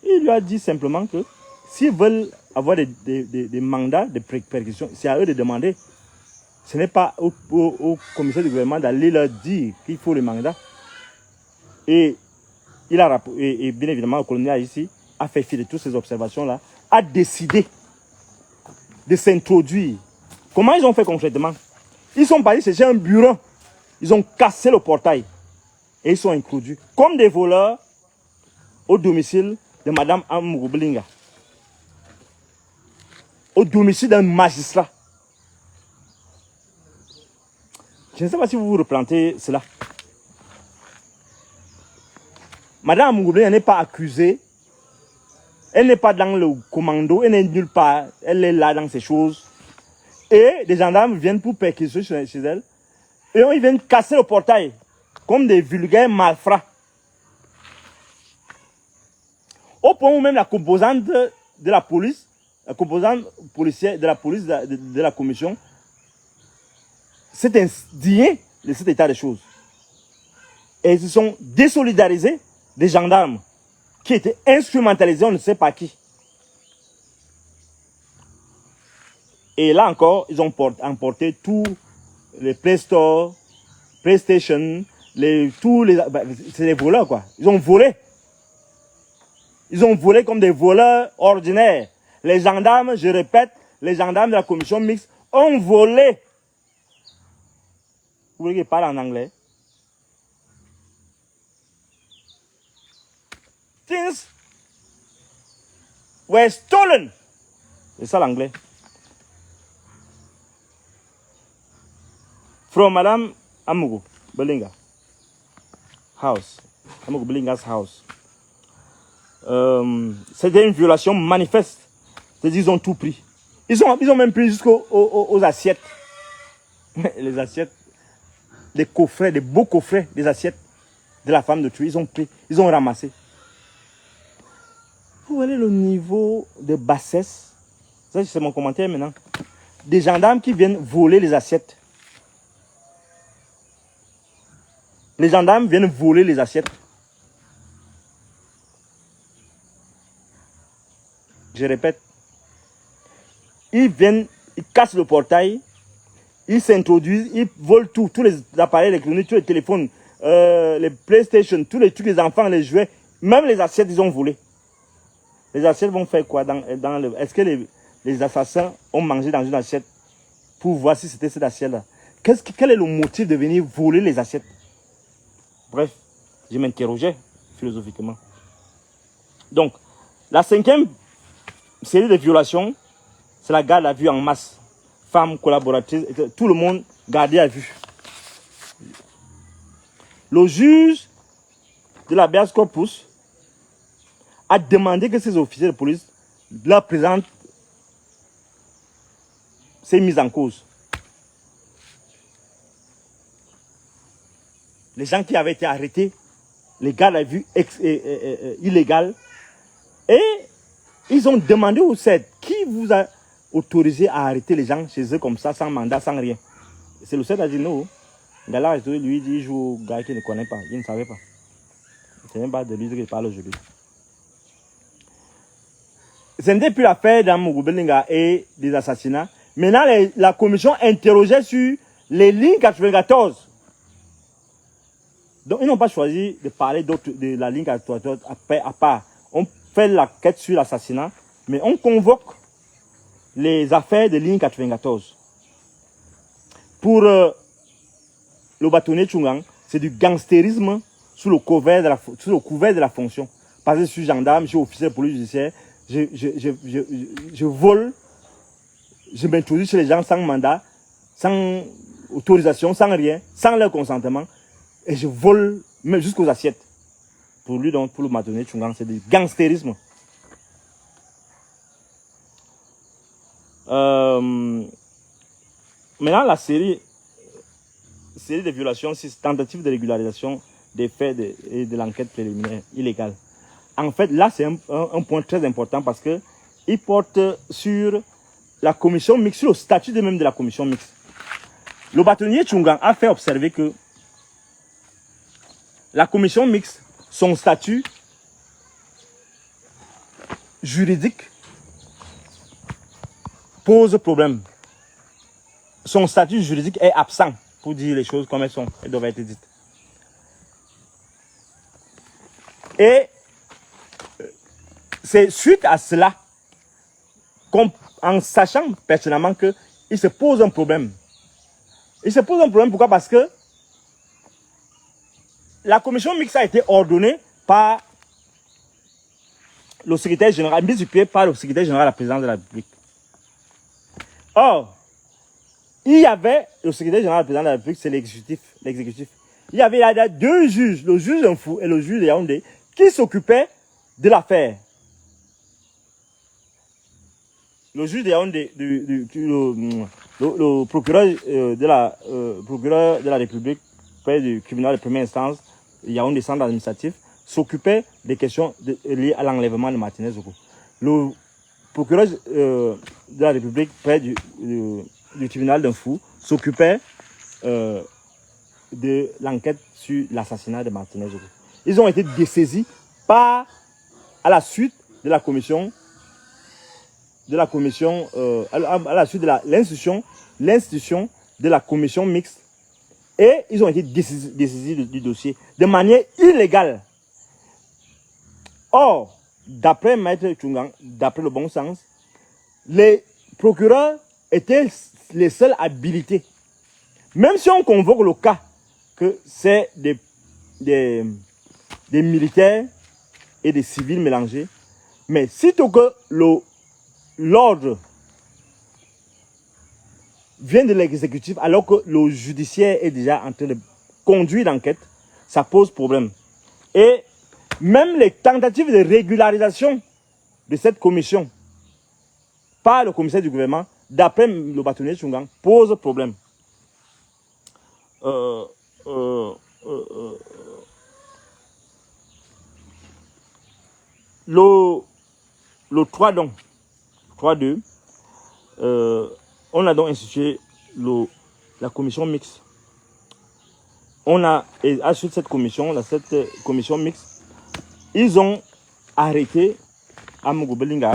Il lui a dit simplement que s'ils veulent avoir des mandats de perquisition, c'est à eux de demander. Ce n'est pas au commissaire du gouvernement d'aller leur dire qu'il faut le mandat. Et, et bien évidemment, le colonel ici a fait fi de toutes ces observations-là, a décidé de s'introduire. Comment ils ont fait concrètement? Ils sont partis chercher un bureau. Ils ont cassé le portail. Et ils sont introduits comme des voleurs au domicile de Mme Amougou Belinga. Au domicile d'un magistrat. Je ne sais pas si vous vous replantez cela. Mme Amougou Belinga n'est pas accusée. Elle n'est pas dans le commando. Elle n'est nulle part. Elle est là dans ces choses. Et des gendarmes viennent pour perquisitionner chez elle. Et ils viennent casser le portail. Comme des vulgaires malfrats. Au point où même la composante de la police, la composante policière de la police de la commission, s'est indignée de cet état de choses. Et ils se sont désolidarisés des gendarmes qui étaient instrumentalisés, on ne sait pas qui. Et là encore, ils ont emporté tous les Play Store, PlayStation, c'est des voleurs quoi. Ils ont volé. Ils ont volé comme des voleurs ordinaires. Les gendarmes, je répète, les gendarmes de la commission mixte ont volé. Vous voulez qu'ils parlent en anglais? Things were stolen. C'est ça l'anglais. From Madame Amougou Belinga house. Amougou Belinga's house. C'était une violation manifeste. C'est-à-dire ils ont tout pris. Ils ont même pris jusqu'aux assiettes. Les assiettes, des coffrets, des beaux coffrets, des assiettes de la femme de tuer. Ils ont pris, ils ont ramassé. Vous voyez le niveau de bassesse. Ça, c'est mon commentaire maintenant. Des gendarmes qui viennent voler les assiettes. Les gendarmes viennent voler les assiettes. Je répète. Ils viennent, ils cassent le portail, ils s'introduisent, ils volent tout, tous les appareils électroniques, tous les téléphones, les PlayStation, tous les enfants, les jouets, même les assiettes, ils ont volé. Les assiettes vont faire quoi est-ce que les assassins ont mangé dans une assiette pour voir si c'était cette assiette-là? Quel est le motif de venir voler les assiettes? Bref, je m'interrogeais philosophiquement. Donc, la 5e série de violations, c'est la garde à vue en masse. Femmes, collaboratrices, tout le monde gardé à vue. Le juge de la l'habeas corpus a demandé que ces officiers de police leur présentent ces mises en cause. Les gens qui avaient été arrêtés, les gardes à vue illégales, et ils ont demandé au CED qui vous a autorisé à arrêter les gens chez eux comme ça, sans mandat, sans rien. C'est le CED qui a dit non. Gala lui dit, il joue au gars qu'il ne connaît pas, il ne savait pas. C'est même pas de lui qu'il parle aujourd'hui. Ce n'était plus l'affaire d'Amougou Belinga et des assassinats. Maintenant, la commission interrogeait sur les lignes 94. Donc, ils n'ont pas choisi de parler de la ligne 94 à part. On fait la quête sur l'assassinat, mais on convoque les affaires de ligne 94. Pour le bâtonnier Tchungan, c'est du gangstérisme sous le couvert de la fonction. Parce que je suis gendarme, je suis officier de police judiciaire, je vole, je m'introduis chez les gens sans mandat, sans autorisation, sans rien, sans leur consentement, et je vole même jusqu'aux assiettes. Pour lui, donc, pour le bâtonnier Tchungan, c'est du gangstérisme. Maintenant, la série de violations, c'est tentative de régularisation des faits et de l'enquête préliminaire illégale. en fait, là, c'est un point très important parce que il porte sur la commission mixte, sur le statut de même de la commission mixte. Le bâtonnier Tchungang a fait observer que la commission mixte, son statut juridique pose problème. Son statut juridique est absent, pour dire les choses comme elles sont, elles doivent être dites. Et c'est suite à cela, en sachant personnellement qu'il se pose un problème. Il se pose un problème, pourquoi? Parce que la commission mixte a été ordonnée par le secrétaire général, mise du pied par le secrétaire général de la présidence de la République. Or, il y avait le secrétaire général de la présidence de la République, c'est l'exécutif. Il y avait deux juges, le juge d'Infou et le juge de Yaoundé, qui s'occupaient de l'affaire. Le juge de Yaoundé, le procureur de la République, près du tribunal de première instance, Yaoundé centre administratif, s'occupait des questions liées à l'enlèvement de Martinez Zogo. Le procureur de la République, près du tribunal d'Infou, s'occupait de l'enquête sur l'assassinat de Martinez Zogo. Ils ont été dessaisis à la suite de la commission, à la suite de l'institution de la commission mixte, et ils ont été dessaisis du dossier de manière illégale. Or, d'après Maître Tchungang, d'après le bon sens, les procureurs étaient les seuls habilités. Même si on convoque le cas que c'est des militaires et des civils mélangés, mais sitôt que l'ordre vient de l'exécutif, alors que le judiciaire est déjà en train de conduire l'enquête, ça pose problème. Et même les tentatives de régularisation de cette commission par le commissaire du gouvernement, d'après le bâtonnier Tchungang, pose problème. Le 3-2, on a donc institué la commission mixte. Et à suite de cette commission mixte, ils ont arrêté Amogo Belinga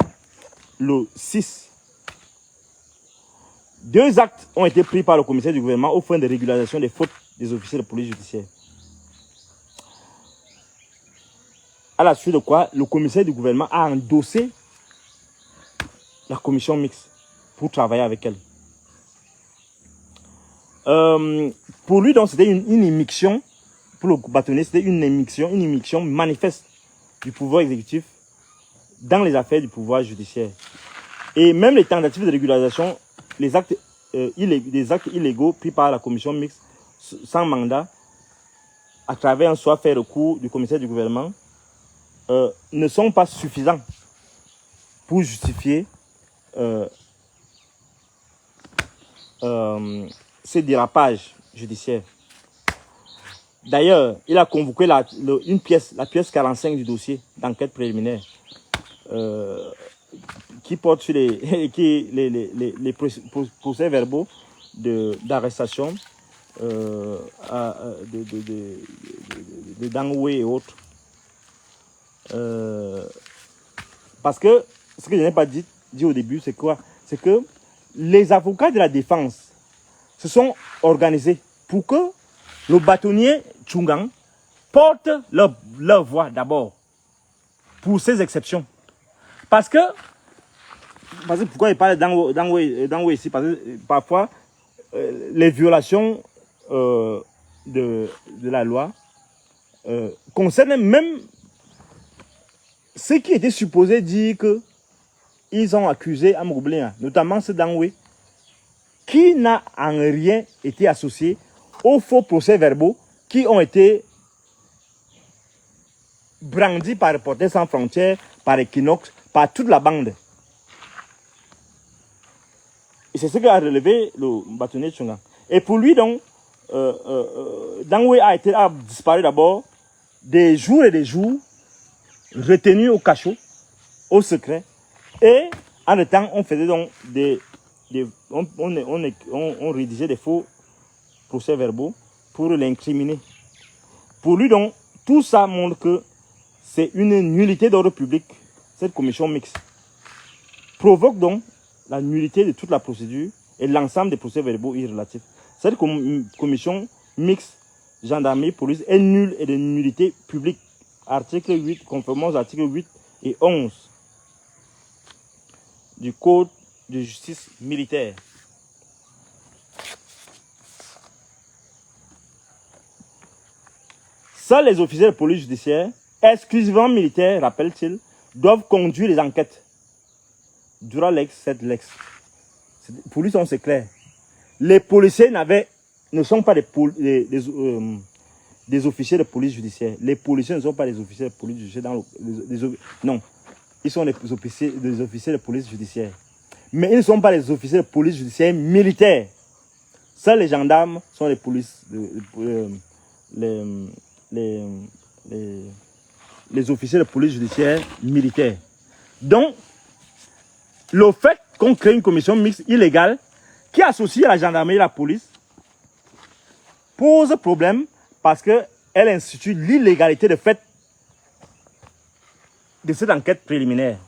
le 6. 2 actes ont été pris par le commissaire du gouvernement au fin de régularisation des fautes des officiers de police judiciaire. À la suite de quoi, le commissaire du gouvernement a endossé la commission mixte pour travailler avec elle. Pour lui, donc, c'était une émission, pour le bâtonnier, c'était une émission manifeste du pouvoir exécutif dans les affaires du pouvoir judiciaire. Et même les tentatives de régularisation, des actes illégaux pris par la commission mixte sans mandat, à travers un soit fait recours du commissaire du gouvernement, ne sont pas suffisants pour justifier ces dérapages judiciaires. D'ailleurs, il a convoqué la pièce 45 du dossier d'enquête préliminaire qui porte sur les procès verbaux d'arrestation de Dangwe et autres. Parce que ce que je n'ai pas dit au début, c'est quoi? C'est que les avocats de la défense se sont organisés pour que le bâtonnier Tchungang porte leur voix d'abord pour ces exceptions. Parce que pourquoi il parle d'Angwe ici? Parce que parfois, les violations de la loi concernent même ceux qui étaient supposés dire qu'ils ont accusé Amroublin, notamment ce d'Angwe, qui n'a en rien été associé aux faux procès-verbaux qui ont été brandis par Reporters sans frontières, par Equinox, par toute la bande. Et c'est ce qu'a relevé le bâtonnier Tchungang. Et pour lui, donc, Dangwe a disparu d'abord des jours et des jours retenus au cachot, au secret. Et en même temps, on faisait donc on rédigeait des faux procès-verbaux pour l'incriminer. Pour lui, donc, tout ça montre que c'est une nullité d'ordre public. Cette commission mixte provoque donc la nullité de toute la procédure et l'ensemble des procès-verbaux irrelatifs. Cette commission mixte gendarmerie, police est nulle et de nullité publique. Article 8, conformément aux articles 8 et 11 du Code de justice militaire. Seuls les officiers de police judiciaire, exclusivement militaires, rappelle-t-il, doivent conduire les enquêtes. Durant l'ex, cette lex. Pour lui, c'est clair. Les policiers ne sont pas des officiers de police judiciaire. Les policiers ne sont pas des officiers de police judiciaire. Non, ils sont des officiers de police judiciaire. Mais ils ne sont pas des officiers de police judiciaire militaires. Seuls les gendarmes sont les polices, les officiers de police judiciaire militaires. Donc, le fait qu'on crée une commission mixte illégale qui associe la gendarmerie et la police pose problème parce qu'elle institue l'illégalité de fait de cette enquête préliminaire.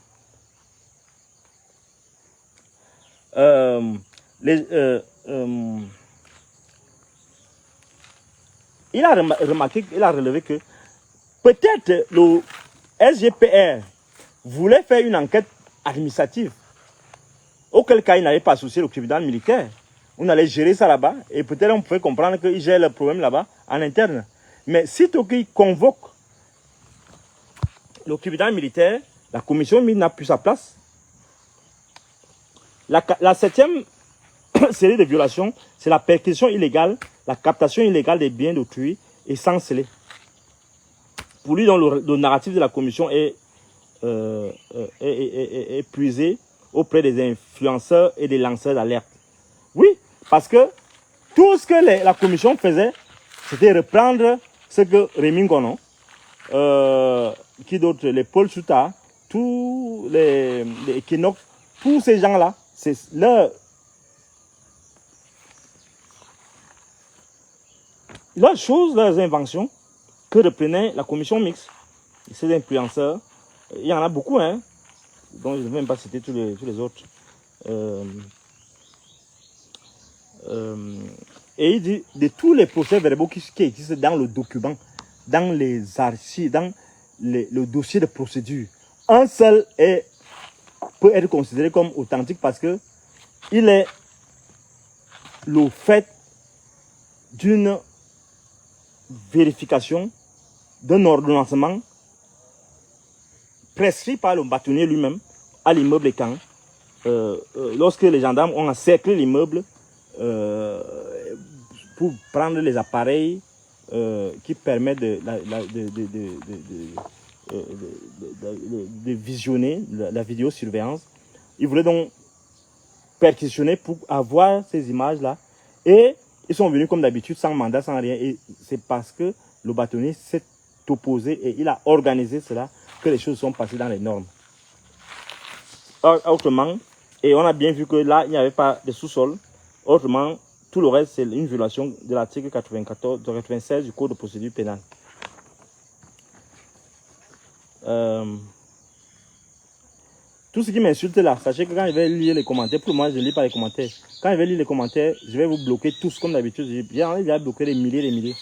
Il a remarqué, il a relevé que peut-être le SGPR voulait faire une enquête administrative, auquel cas il n'avait pas associé le tribunal militaire. On allait gérer ça là-bas et peut-être on pouvait comprendre qu'il gère le problème là-bas en interne. Mais sitôt qu'il convoque le tribunal militaire, la commission n'a plus sa place. La septième série de violations, c'est la perquisition illégale, la captation illégale des biens d'autrui et sans scellé. Pour lui, le narratif de la commission est puisé auprès des influenceurs et des lanceurs d'alerte. Oui, parce que tout ce que la commission faisait, c'était reprendre ce que Rémi Ngono, qui d'autre, les Paul Souta, tous les Equinox, tous ces gens-là, c'est leurs choses, leurs inventions que reprenait la commission mixte. Et ces influenceurs, il y en a beaucoup, hein, donc je ne vais même pas citer tous les autres. Et il dit de tous les procès-verbaux qui existent dans le document, dans les archives, dans le dossier de procédure, un seul peut être considéré comme authentique parce que il est le fait d'une vérification d'un ordonnancement prescrit par le bâtonnier lui-même à l'immeuble Ekan. Lorsque les gendarmes ont encerclé l'immeuble pour prendre les appareils qui permettent de visionner la vidéosurveillance, ils voulaient donc perquisitionner pour avoir ces images-là. Et ils sont venus comme d'habitude sans mandat, sans rien. Et c'est parce que le bâtonnier s'est opposé et il a organisé cela que les choses sont passées dans les normes. Autrement, et on a bien vu que là, il n'y avait pas de sous-sol. Autrement, tout le reste, c'est une violation de l'article 96 du Code de procédure pénale. Tout ce qui m'insulte là, sachez que quand je vais lire les commentaires, pour moi je ne lis pas les commentaires. Quand je vais lire les commentaires, je vais vous bloquer tous comme d'habitude. J'ai déjà bloqué des milliers et des milliers.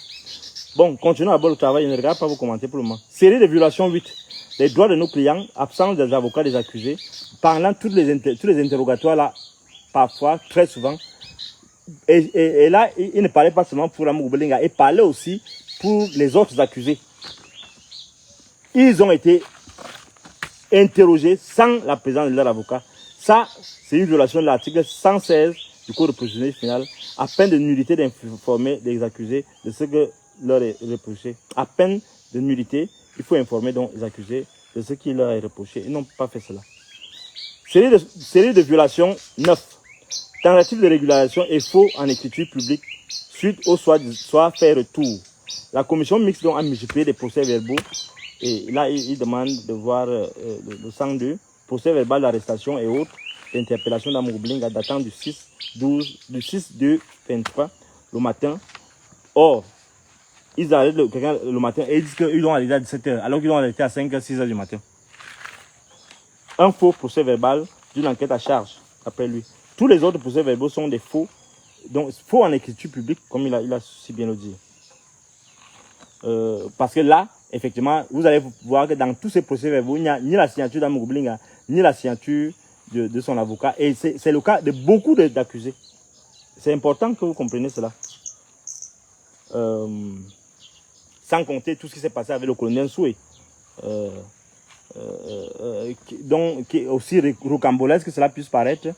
Bon, continuons d'abord le travail, je ne regarde pas vos commentaires pour le moment. Série de violations 8. Les droits de nos clients, absence des avocats des accusés, pendant tous les interrogatoires là, parfois, très souvent. Et là, il ne parlait pas seulement pour Amour Belinga, il parlait aussi pour les autres accusés. Ils ont été interrogés sans la présence de leur avocat. Ça, c'est une violation de l'article 116 du Code de procédure pénale, à peine de nullité d'informer les accusés de ce que leur est reproché. À peine de nullité, il faut informer donc les accusés de ce qui leur est reproché. Ils n'ont pas fait cela. Série de violations 9. Tentative de régularisation et faux en écriture publique suite au soit fait retour. La commission mixte donc a multiplié des procès-verbaux Et là, il demande de voir le 102, procès verbal d'arrestation et autres, d'interpellation d'Amogo Blinga datant du 6/2/23 le matin. Or, ils arrêtent quelqu'un le matin et ils disent qu'ils l'ont arrêté à 17h, alors qu'ils l'ont arrêté à 5h, 6h du matin. Un faux procès verbal d'une enquête à charge, après lui. Tous les autres procès verbaux sont des faux, donc faux en écriture publique, comme il a si bien le dit. Parce que là, effectivement, vous allez voir que dans tous ces procès verbaux, il n'y a ni la signature d'Amogo Blinga, ni la signature de son avocat. Et c'est le cas de beaucoup d'accusés. C'est important que vous compreniez cela. Sans compter tout ce qui s'est passé avec le colonel Soué. Donc, qui est aussi rocambolesque que cela puisse paraître.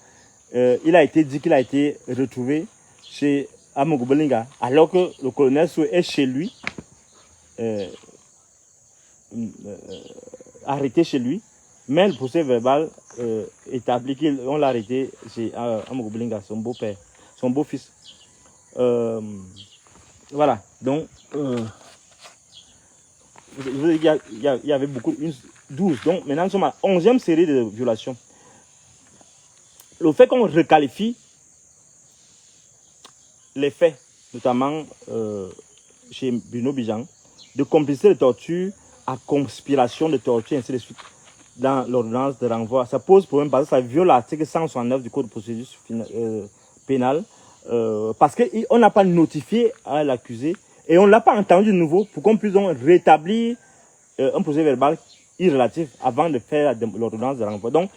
Il a été dit qu'il a été retrouvé chez Amogo Blinga, alors que le colonel Soué est chez lui. Arrêté chez lui, mais le procès verbal établit qu'on l'a arrêté chez Amogo Blinga, son beau-père, son beau-fils. Voilà, donc il y avait beaucoup, 12. Donc maintenant nous sommes à la 11e série de violations. Le fait qu'on requalifie les faits, notamment chez Bruno Bijan, de complicité de torture à conspiration de torture, ainsi de suite, dans l'ordonnance de renvoi. Ça pose problème parce que ça viole l'article 169 du Code de procédure pénale, parce qu'on n'a pas notifié à l'accusé et on ne l'a pas entendu de nouveau pour qu'on puisse donc rétablir un procès verbal irrélatif avant de faire l'ordonnance de renvoi. Donc,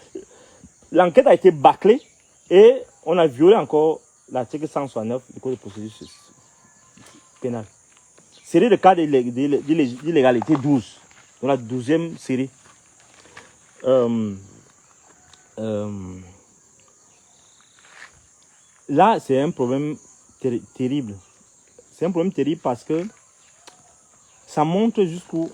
l'enquête a été bâclée et on a violé encore l'article 169 du Code de procédure pénale. Série de cas d'illégalité 12, dans la 12e série. Là, c'est un problème terrible. C'est un problème terrible parce que ça montre jusqu'où,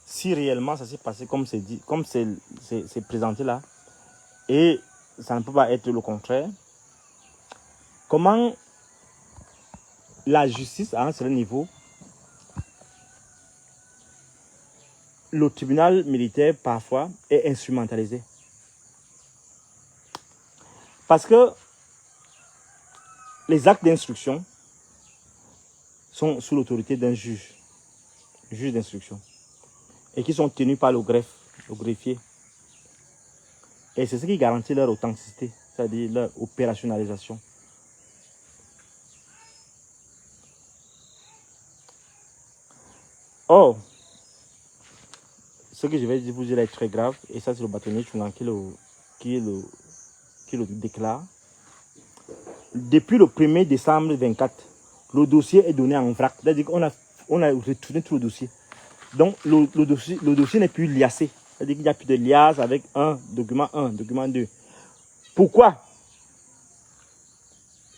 si réellement ça s'est passé comme c'est dit, comme c'est présenté là, et ça ne peut pas être le contraire, comment la justice à un certain niveau, le tribunal militaire parfois est instrumentalisé. Parce que les actes d'instruction sont sous l'autorité d'un juge d'instruction, et qui sont tenus par le greffier. Et c'est ce qui garantit leur authenticité, c'est-à-dire leur opérationnalisation. Or, ce que je vais vous dire est très grave, et ça c'est le bâtonnier Tchungan qui le déclare. Depuis le 1er décembre 2024, le dossier est donné en vrac, c'est-à-dire qu'on a retourné tout le dossier. Donc le dossier n'est plus liassé, c'est-à-dire qu'il n'y a plus de liasse avec document 1, document 2. Pourquoi?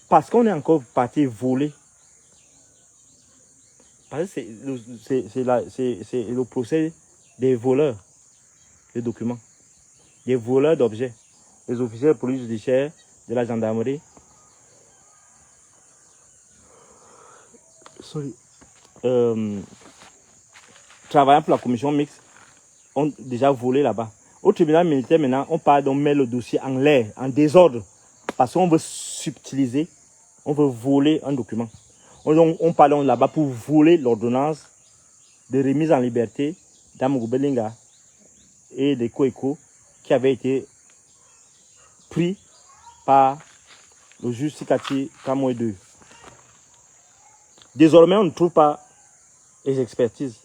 Parce qu'on est encore parti voler. Parce que c'est le procès des voleurs de documents, des voleurs d'objets, les officiers de police judiciaire, de la gendarmerie, travaillant pour la commission mixte, ont déjà volé là-bas. Au tribunal militaire, maintenant, on met le dossier en l'air, en désordre, parce qu'on veut subtiliser, on veut voler un document. On parle là-bas pour voler l'ordonnance de remise en liberté d'Amogo Blinga et de Koeko, qui avait été pris par le juge Sikati Kamwe 2. Désormais, on ne trouve pas les expertises.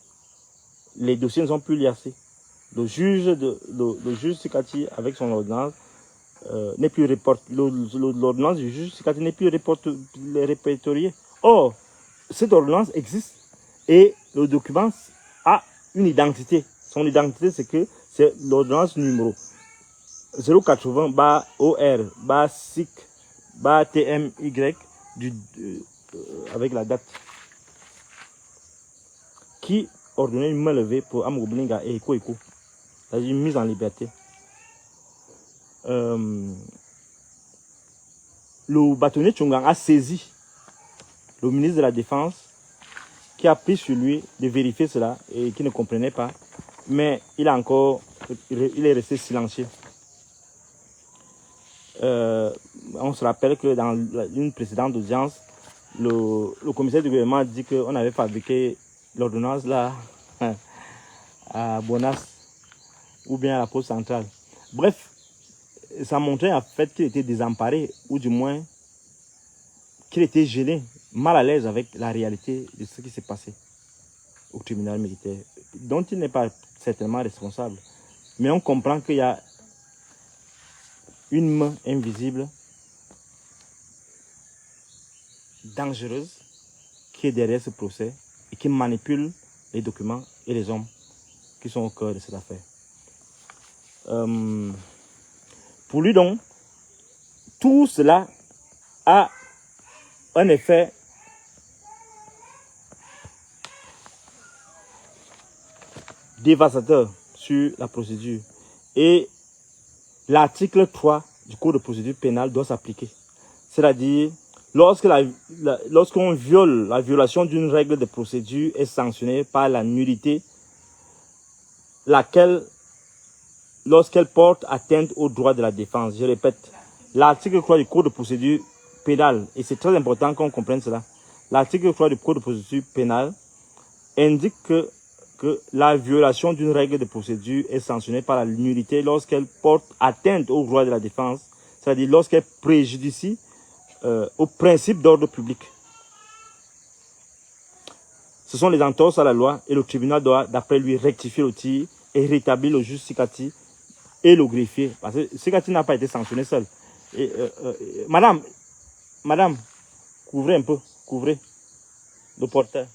Les dossiers ne sont plus liassés. Le juge Sikati, avec son ordonnance, n'est plus l'ordonnance du juge Sikati n'est plus répertoriée. Or, cette ordonnance existe et le document a une identité. Son identité, c'est que c'est l'ordonnance numéro 080-OR-SIC-TMY avec la date qui ordonnait une main levée pour Amogo Blinga et Koeko, c'est-à-dire une mise en liberté. Le bâtonnier Tchungan a saisi le ministre de la Défense qui a pris sur lui de vérifier cela et qui ne comprenait pas. Mais il est resté silencieux. On se rappelle que dans une précédente audience, le commissaire du gouvernement a dit qu'on avait fabriqué l'ordonnance là à Bonas ou bien à la poste centrale. Bref, ça montrait en fait qu'il était désemparé, ou du moins qu'il était gêné, mal à l'aise avec la réalité de ce qui s'est passé au tribunal militaire, dont il n'est pas certainement responsable. Mais on comprend qu'il y a une main invisible, dangereuse, qui est derrière ce procès et qui manipule les documents et les hommes qui sont au cœur de cette affaire. Pour lui donc, tout cela a un effet dévastateur sur la procédure. Et l'article 3 du Code de procédure pénale doit s'appliquer. C'est-à-dire, lorsqu'on viole, la violation d'une règle de procédure est sanctionnée par la nullité, laquelle, lorsqu'elle porte atteinte aux droits de la défense. Je répète, l'article 3 du Code de procédure pénale, et c'est très important qu'on comprenne cela, l'article 3 du Code de procédure pénale indique que la violation d'une règle de procédure est sanctionnée par la nullité lorsqu'elle porte atteinte aux droits de la défense, c'est-à-dire lorsqu'elle préjudicie au principe d'ordre public. Ce sont les entorses à la loi et le tribunal doit, d'après lui, rectifier le tir et rétablir le juge Sikati et le greffier. Parce que Sikati n'a pas été sanctionné seul. Et, madame, couvrez un peu, couvrez le porteur.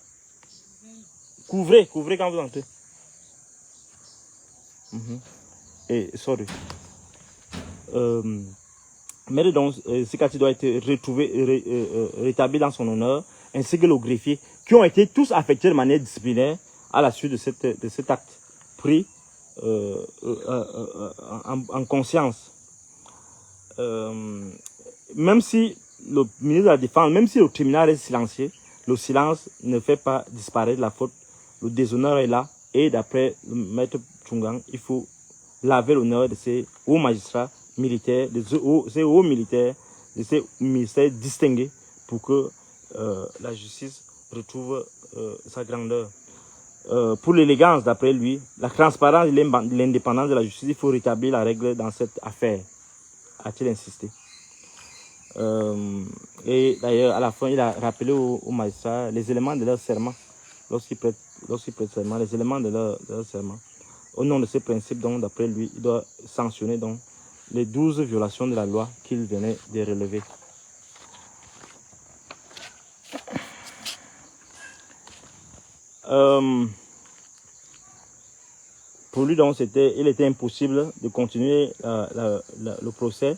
Couvrez quand vous entrez. Et, sorry. Mais donc, Sikati doit être rétabli dans son honneur, ainsi que le greffier, qui ont été tous affectés de manière disciplinaire à la suite de cet acte pris en conscience. Même si le ministre de la Défense, même si le tribunal est silencieux, le silence ne fait pas disparaître la faute. Le déshonneur est là, et d'après le maître Tchungang, il faut laver l'honneur de ces hauts magistrats militaires, de ces hauts militaires, de ces ministères distingués, pour que la justice retrouve sa grandeur. Pour l'élégance, d'après lui, la transparence et l'indépendance de la justice, il faut rétablir la règle dans cette affaire, a-t-il insisté. Et d'ailleurs, à la fin, il a rappelé aux magistrats les éléments de leur serment, lorsqu'ils prêtent serment, les éléments de leur serment. Au nom de ces principes, donc, d'après lui, il doit sanctionner donc les 12 violations de la loi qu'il venait de relever. Pour lui, donc, il était impossible de continuer le procès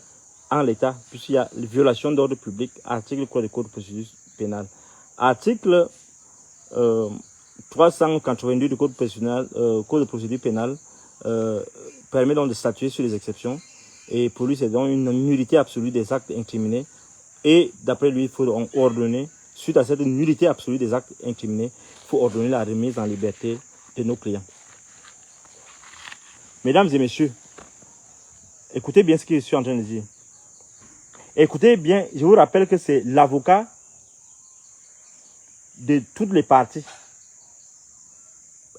en l'état, puisqu'il y a une violation d'ordre public, article quoi du Code de procédure pénale. Article 382 du Code de procédure pénale permet donc de statuer sur les exceptions. Et pour lui, c'est donc une nullité absolue des actes incriminés. Et d'après lui, il faut donc ordonner, suite à cette nullité absolue des actes incriminés, il faut ordonner la remise en liberté de nos clients. Mesdames et messieurs, écoutez bien ce que je suis en train de dire. Écoutez bien, je vous rappelle que c'est l'avocat de toutes les parties.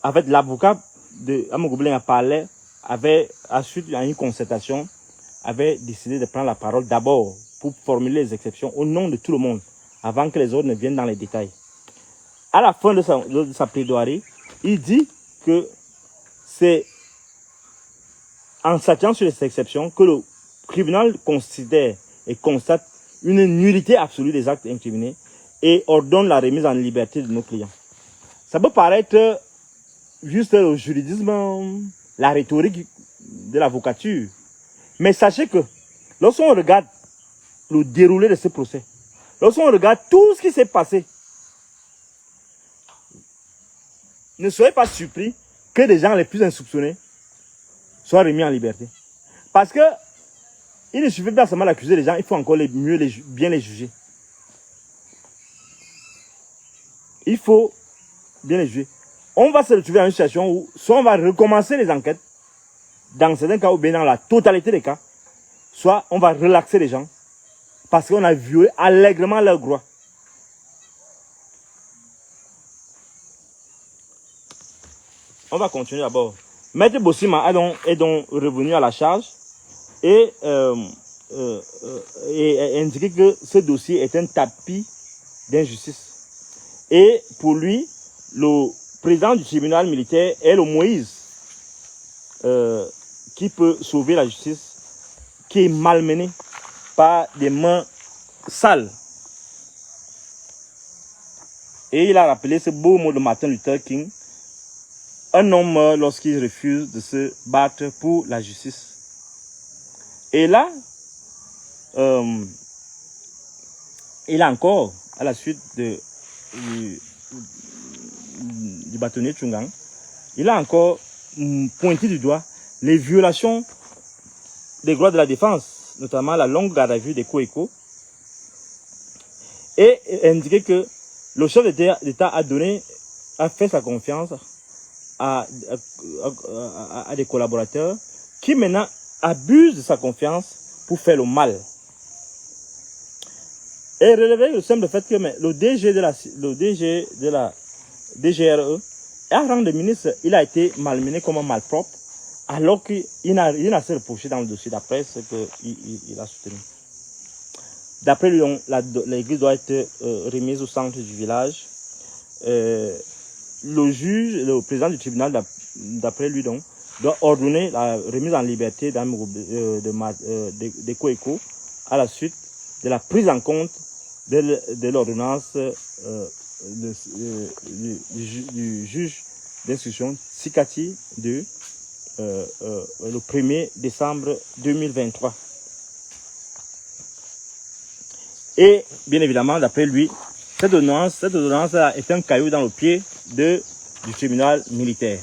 En fait, l'avocat de Amogobelin a parlé, suite à une concertation, avait décidé de prendre la parole d'abord pour formuler les exceptions au nom de tout le monde, avant que les autres ne viennent dans les détails. À la fin de sa plaidoirie, il dit que c'est en s'attachant sur les exceptions que le tribunal considère et constate une nullité absolue des actes incriminés et ordonne la remise en liberté de nos clients. Ça peut paraître juste le juridisme, la rhétorique de l'avocature. Mais sachez que lorsqu'on regarde le déroulé de ce procès, lorsqu'on regarde tout ce qui s'est passé, ne soyez pas surpris que les gens les plus insoupçonnés soient remis en liberté. Parce que il ne suffit pas seulement d'accuser les gens, il faut encore bien les juger. Il faut bien les juger. On va se retrouver dans une situation où soit on va recommencer les enquêtes, dans certains cas ou bien dans la totalité des cas, soit on va relaxer les gens parce qu'on a violé allègrement leurs droits. On va continuer d'abord. Maître Bossima est donc revenu à la charge et indiqué que ce dossier est un tapis d'injustice. Et pour lui, le président du tribunal militaire est le Moïse qui peut sauver la justice, qui est malmenée par des mains sales. Et il a rappelé ce beau mot de Martin Luther King: un homme meurt lorsqu'il refuse de se battre pour la justice. Et là, il a encore, à la suite du bâtonnier Tchungang, il a encore pointé du doigt les violations des droits de la défense, notamment la longue garde à vue des Coeco, et indiqué que le chef d'État a fait sa confiance à des collaborateurs qui maintenant abusent de sa confiance pour faire le mal. Et relever le simple fait que le DG de la DGRE, à rang de ministre, il a été malmené comme un malpropre, alors qu'il n'a rien à se reprocher dans le dossier d'après ce qu'il a soutenu. D'après lui, l'église doit être remise au centre du village. Le juge, le président du tribunal, d'après lui, donc, doit ordonner la remise en liberté des Coeco à la suite de la prise en compte de l'ordonnance du juge d'instruction Sikati le 1er décembre 2023. Et bien évidemment, d'après lui, cette ordonnance est un caillou dans le pied du tribunal militaire.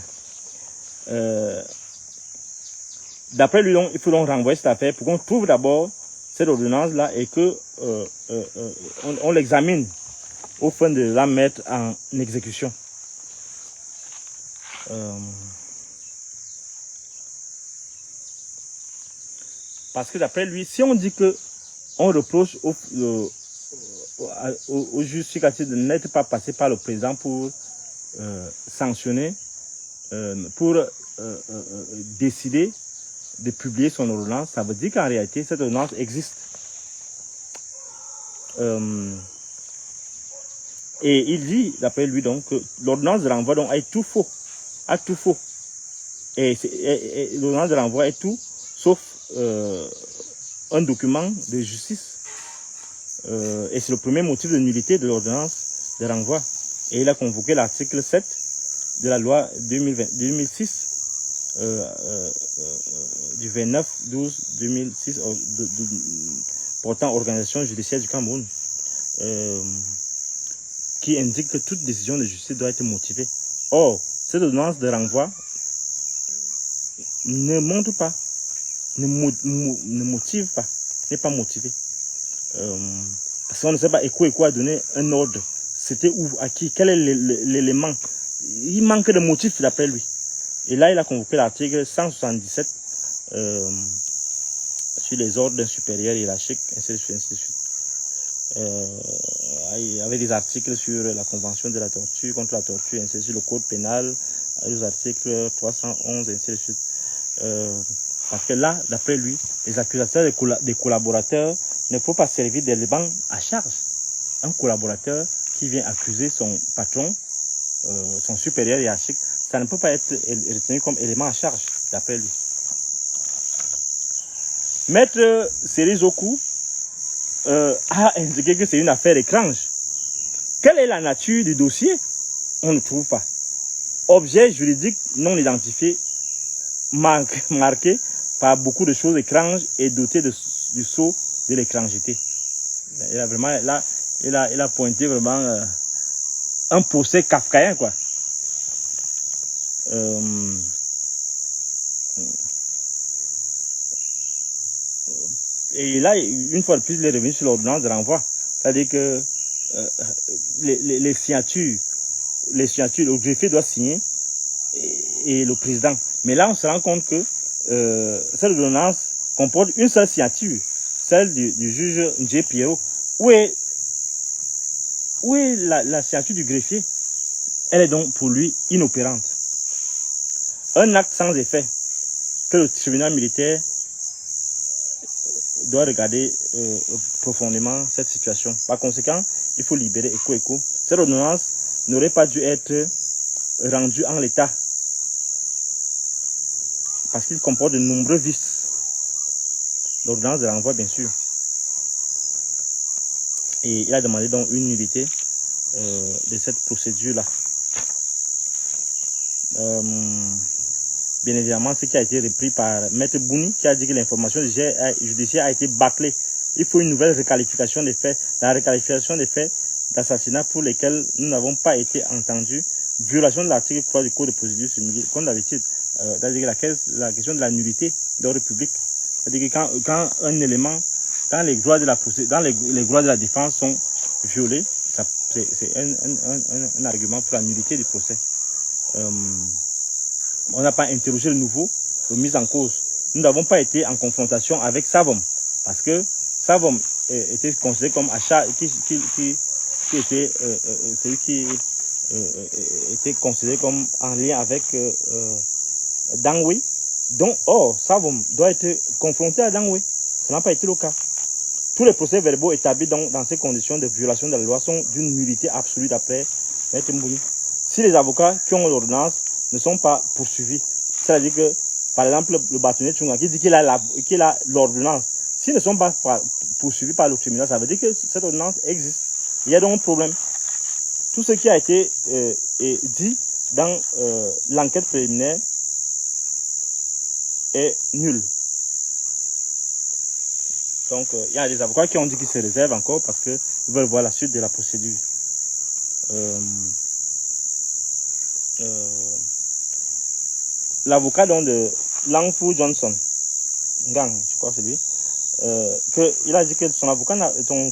D'après lui, il faut donc renvoyer cette affaire pour qu'on trouve d'abord cette ordonnance-là et que on l'examine au fin de la mettre en exécution. Parce que d'après lui, si on dit que on reproche au juge Sikati de n'être pas passé par le président pour sanctionner, pour décider de publier son ordonnance, ça veut dire qu'en réalité, cette ordonnance existe. Et il dit, d'après lui, donc, que l'ordonnance de renvoi donc, est tout faux. A tout faux. Et l'ordonnance de renvoi est tout, sauf un document de justice. Et c'est le premier motif de nullité de l'ordonnance de renvoi. Et il a convoqué l'article 7 de la loi 2006 du 29/12/2006 portant organisation judiciaire du Cameroun, qui indique que toute décision de justice doit être motivée. Or, cette ordonnance de renvoi ne montre pas, ne motive pas, n'est pas motivée. Parce qu'on ne sait pas Eco a donné un ordre. C'était où, à qui, quel est l'élément. Il manque de motifs d'après lui. Et là, il a convoqué l'article 177 sur les ordres d'un supérieur hiérarchique, ainsi de suite, ainsi de suite. Il y avait des articles sur la convention de la torture, contre la torture, ainsi de suite, le code pénal, les articles 311, ainsi de suite. Parce que là, d'après lui, les accusations des collaborateurs ne faut pas servir d'éléments à charge. Un collaborateur qui vient accuser son patron, son supérieur hiérarchique, ça ne peut pas être retenu comme élément à charge, d'après lui. Maître Serizoku a indiqué que c'est une affaire étrange. Quelle est la nature du dossier? On ne trouve pas. Objet juridique non identifié, marqué par beaucoup de choses étranges et doté du sceau de l'étrangeté. Il a vraiment, là, il a pointé vraiment un procès kafkaïen, quoi. Et là, une fois de plus, il est revenu sur l'ordonnance de renvoi. C'est-à-dire que les signatures les signatures, le greffier doit signer et le président. Mais là, on se rend compte que cette ordonnance comporte une seule signature, celle du juge J. Pierrot. Où est la signature du greffier? Elle est donc pour lui inopérante. Un acte sans effet que le tribunal militaire doit regarder profondément cette situation. Par conséquent, il faut libérer Eko Eko. Cette ordonnance n'aurait pas dû être rendue en l'état parce qu'il comporte de nombreux vices. L'ordonnance de renvoi, bien sûr. Et il a demandé donc une nullité de cette procédure-là. Bien évidemment, ce qui a été repris par Maître Bouni, qui a dit que l'information judiciaire a été bâclée. Il faut une nouvelle requalification des faits. La requalification des faits d'assassinat pour lesquels nous n'avons pas été entendus. Violation de l'article 3 du Code de procédure civile. Comme d'habitude, la question de la nullité d'ordre public. C'est-à-dire que quand un élément, quand les droits de la défense sont violés, c'est un argument pour la nullité du procès. On n'a pas interrogé le nouveau, le mis en cause. Nous n'avons pas été en confrontation avec Savom, parce que Savom était considéré comme achat, qui était celui qui était considéré comme en lien avec Dangwe. Donc, Savom doit être confronté à Dangwe. Ça n'a pas été le cas. Tous les procès verbaux établis dans ces conditions de violation de la loi sont d'une nullité absolue d'après Maître Mbouni. Si les avocats qui ont l'ordonnance ne sont pas poursuivis, c'est-à-dire que, par exemple, le bâtonnier Tchunga qui dit qu'il a l'ordonnance, s'ils ne sont pas poursuivis par le tribunal, ça veut dire que cette ordonnance existe. Il y a donc un problème. Tout ce qui a été dit dans l'enquête préliminaire est nul. Donc, il y a des avocats qui ont dit qu'ils se réservent encore parce qu'ils veulent voir la suite de la procédure. L'avocat de Langfu Johnson, Gang, je crois que c'est lui, il a dit que son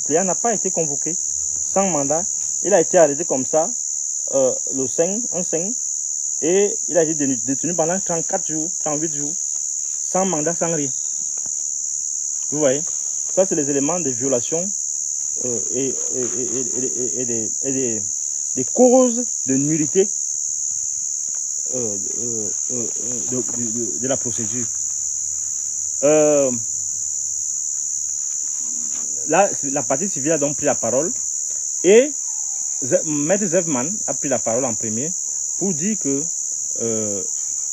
client n'a pas été convoqué sans mandat. Il a été arrêté comme ça, le 5, et il a été détenu pendant 34 jours, 38 jours, sans mandat, sans rien. Vous voyez, ça c'est les éléments de violation et des causes de nullité de la procédure. Là, la partie civile a donc pris la parole et Maître Zevman a pris la parole en premier pour dire que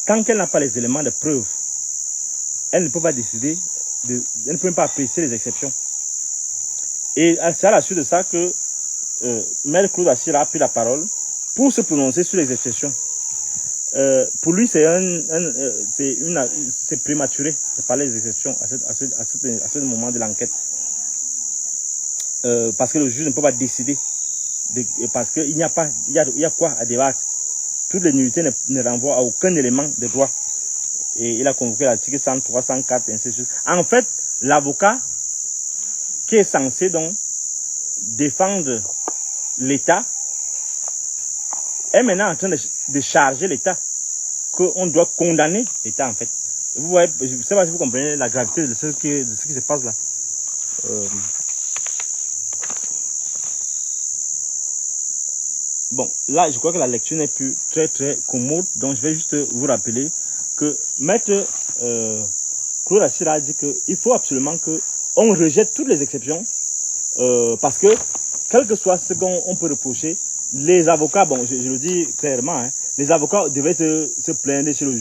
tant qu'elle n'a pas les éléments de preuve, elle ne peut pas décider, elle ne peut même pas apprécier les exceptions. Et c'est à la suite de ça que Maître Claude Assira a pris la parole pour se prononcer sur les exceptions. Pour lui, c'est prématuré de parler des exceptions à ce moment de l'enquête. Parce que le juge ne peut pas décider. Parce qu'il n'y a pas, il y a quoi à débattre. Toutes les nullités ne renvoient à aucun élément de droit. Et il a convoqué l'article 103, 104, ainsi de suite. En fait, l'avocat qui est censé donc défendre l'État est maintenant en train de charger l'État, qu'on doit condamner l'État en fait. Vous voyez, je ne sais pas si vous comprenez la gravité de ce qui se passe là. Bon, là, je crois que la lecture n'est plus très commode, donc je vais juste vous rappeler que Maître Claude Assira a dit qu'il faut absolument qu'on rejette toutes les exceptions, parce que, quel que soit ce qu'on peut reprocher, les avocats, bon, je le dis clairement, hein, les avocats devaient se plaindre chez le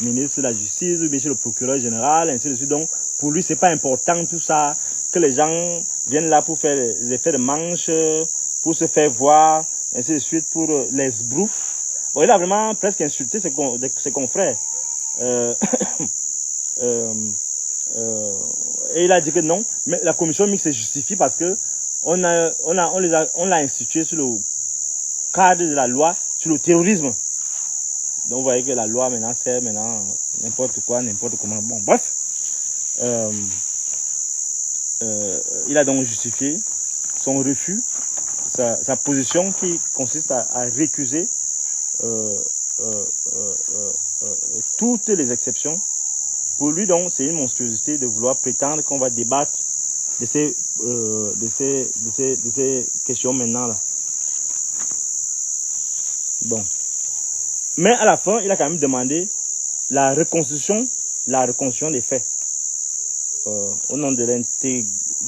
ministre de la Justice ou bien chez le procureur général, ainsi de suite. Donc, pour lui, c'est pas important tout ça, que les gens viennent là pour faire les effets de manche, pour se faire voir, ainsi de suite, pour les broufs. Bon, il a vraiment presque insulté ses confrères. Et il a dit que non, mais la commission mixte se justifie parce que on l'a institué sur le cadre de la loi sur le terrorisme. Donc vous voyez que la loi maintenant sert n'importe quoi, n'importe comment. Bon, bref. Il a donc justifié son refus, sa position qui consiste à récuser toutes les exceptions. Pour lui, donc, c'est une monstruosité de vouloir prétendre qu'on va débattre de ces questions maintenant là. Bon. Mais à la fin, il a quand même demandé la reconstitution des faits au nom de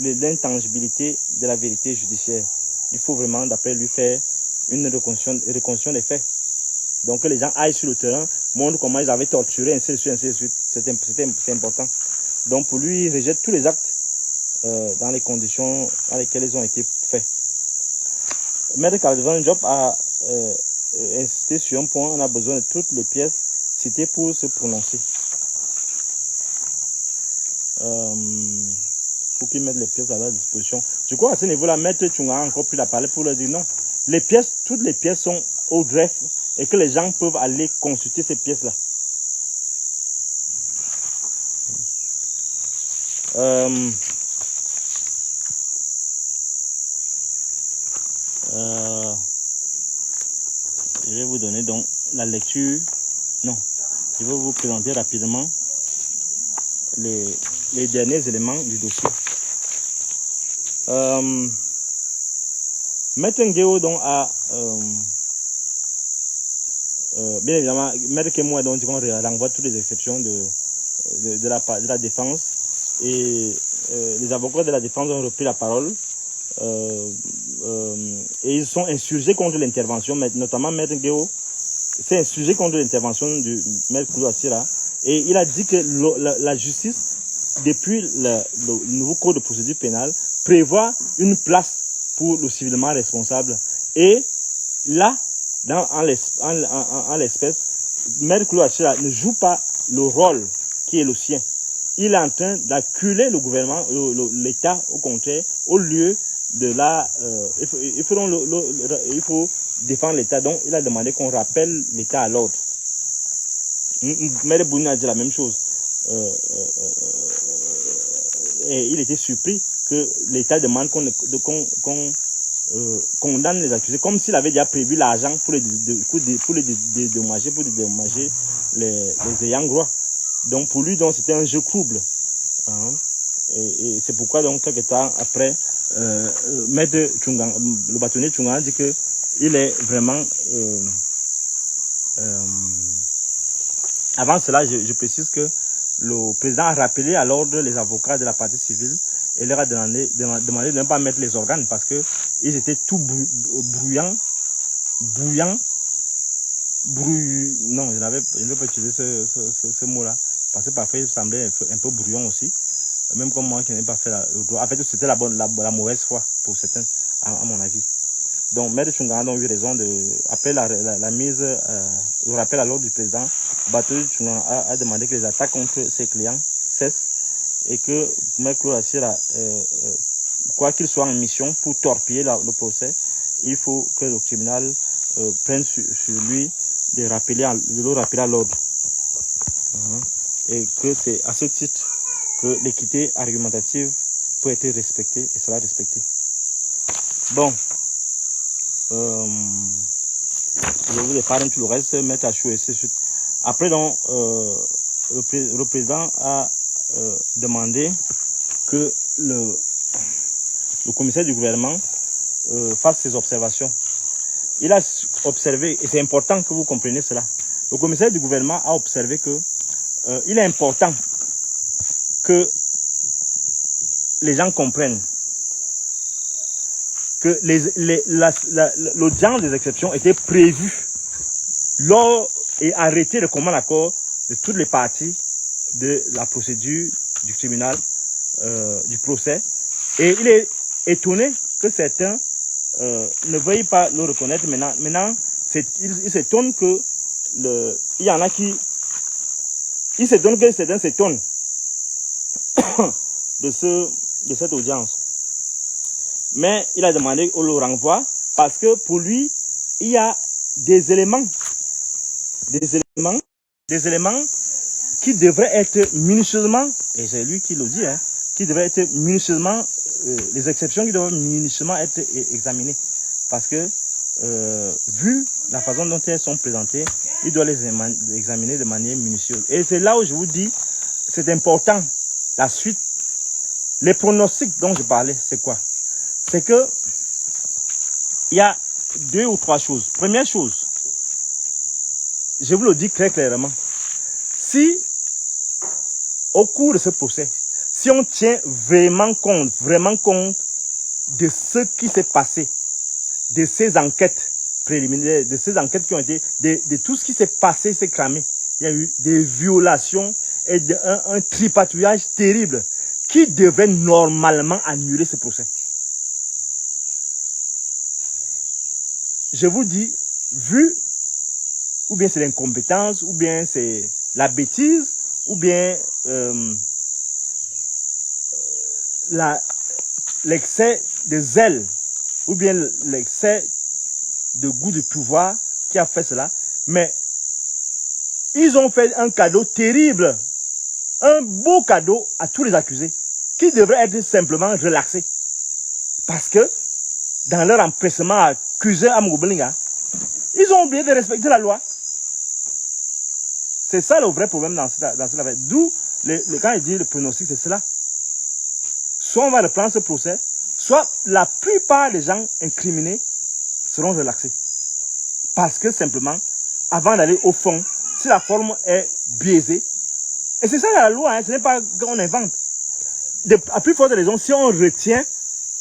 l'intangibilité de la vérité judiciaire. Il faut vraiment, d'après lui, faire une reconstitution des faits. Donc que les gens aillent sur le terrain, montrent comment ils avaient torturé, ainsi de suite, ainsi de suite. C'est important. Donc pour lui, il rejette tous les actes dans les conditions dans lesquelles ils ont été faits. Maître Calvin Diop a insisté sur un point: on a besoin de toutes les pièces citées pour se prononcer. Pour qu'ils mettent les pièces à leur disposition. Je crois à ce niveau-là, Maître Tchunga a encore pris la parole pour leur dire non. Les pièces, toutes les pièces sont au greffe et que les gens peuvent aller consulter ces pièces-là. Je vais vous donner donc la lecture. Non, je vais vous présenter rapidement les derniers éléments du dossier. Maître Nguéo donc a bien évidemment, Maître Kemoua donc on renvoie toutes les exceptions de la défense, et les avocats de la défense ont repris la parole et ils sont insurgés contre l'intervention, notamment Maître Nguéo s'est insurgé contre l'intervention du Maître Koulouassira, et il a dit que la justice, depuis le nouveau code de procédure pénale, prévoit une place pour le civilement responsable. Et là, en l'espèce, Maître Koulouassira ne joue pas le rôle qui est le sien. Il est en train d'acculer le gouvernement, l'État, au contraire, au lieu de la... il faut défendre l'État. Donc, il a demandé qu'on rappelle l'État à l'ordre. Maître Bouni a dit la même chose. Et il était surpris que l'État demande qu'on condamne les accusés, comme s'il avait déjà prévu l'argent pour les dédommager, les ayants droit. Donc pour lui, c'était un jeu trouble. Hein? Et c'est pourquoi, donc, quelques temps après, Maître Tchunga, le bâtonnier Tchunga, a dit qu'il est vraiment... avant cela, je précise que le président a rappelé à l'ordre les avocats de la partie civile et leur a demandé de ne pas mettre les organes parce qu'ils étaient tout bouillants. Non, je ne vais pas utiliser ce mot-là, parce que parfois il semblait un peu brouillon aussi, même comme moi qui n'ai pas fait le droit. En fait, c'était la mauvaise foi pour certains, à mon avis. Donc, Maître Tchunga a eu raison après la mise, le rappel à l'ordre du président. Bâtonnier Tchunga a demandé que les attaques contre ses clients cessent et que Maître Koulouassira, quoi qu'il soit en mission pour torpiller le procès, il faut que le tribunal prenne sur lui de le rappeler à l'ordre. Et que c'est à ce titre que l'équité argumentative peut être respectée et sera respectée. Bon. Je vous épargne tout le reste, mettre à chaud et ainsi de suite. Après, donc, le président a demandé que le commissaire du gouvernement fasse ses observations. Il a observé, et c'est important que vous compreniez cela, le commissaire du gouvernement a observé que il est important que les gens comprennent que l'audience des exceptions était prévue lors et arrêtée de commun accord de toutes les parties de la procédure du tribunal, du procès. Et il est étonné que certains ne veuillent pas le reconnaître maintenant. Maintenant, il s'étonne que il y en a qui... Il s'étonne que certains s'étonnent de cette audience. Mais il a demandé au le renvoi parce que pour lui, il y a des éléments qui devraient être minutieusement, et c'est lui qui le dit, qui devraient être minutieusement, les exceptions qui devraient minutieusement être examinées. Parce que, vu la façon dont elles sont présentées, il doit les examiner de manière minutieuse. Et c'est là où je vous dis, c'est important. La suite, les pronostics dont je parlais, c'est quoi? C'est que il y a 2 ou 3 choses. Première chose, je vous le dis très clairement, si au cours de ce procès, si on tient vraiment compte de ce qui s'est passé, de ces enquêtes préliminaires, de ces enquêtes qui ont été, de tout ce qui s'est passé, s'est cramé. Il y a eu des violations et un tripatouillage terrible qui devrait normalement annuler ce procès. Je vous dis, vu, ou bien c'est l'incompétence, ou bien c'est la bêtise, ou bien l'excès de zèle, ou bien l'excès de goût de pouvoir qui a fait cela. Mais ils ont fait un cadeau terrible, un beau cadeau à tous les accusés, qui devraient être simplement relaxés. Parce que, dans leur empressement à accuser Amogo Belinga, ils ont oublié de respecter la loi. C'est ça le vrai problème dans cette affaire. D'où, quand il dit le pronostic, c'est cela. Soit on va reprendre ce procès, soit la plupart des gens incriminés seront relaxés. Parce que simplement, avant d'aller au fond, si la forme est biaisée, et c'est ça la loi, hein, ce n'est pas qu'on invente. À plus forte raison, si on retient,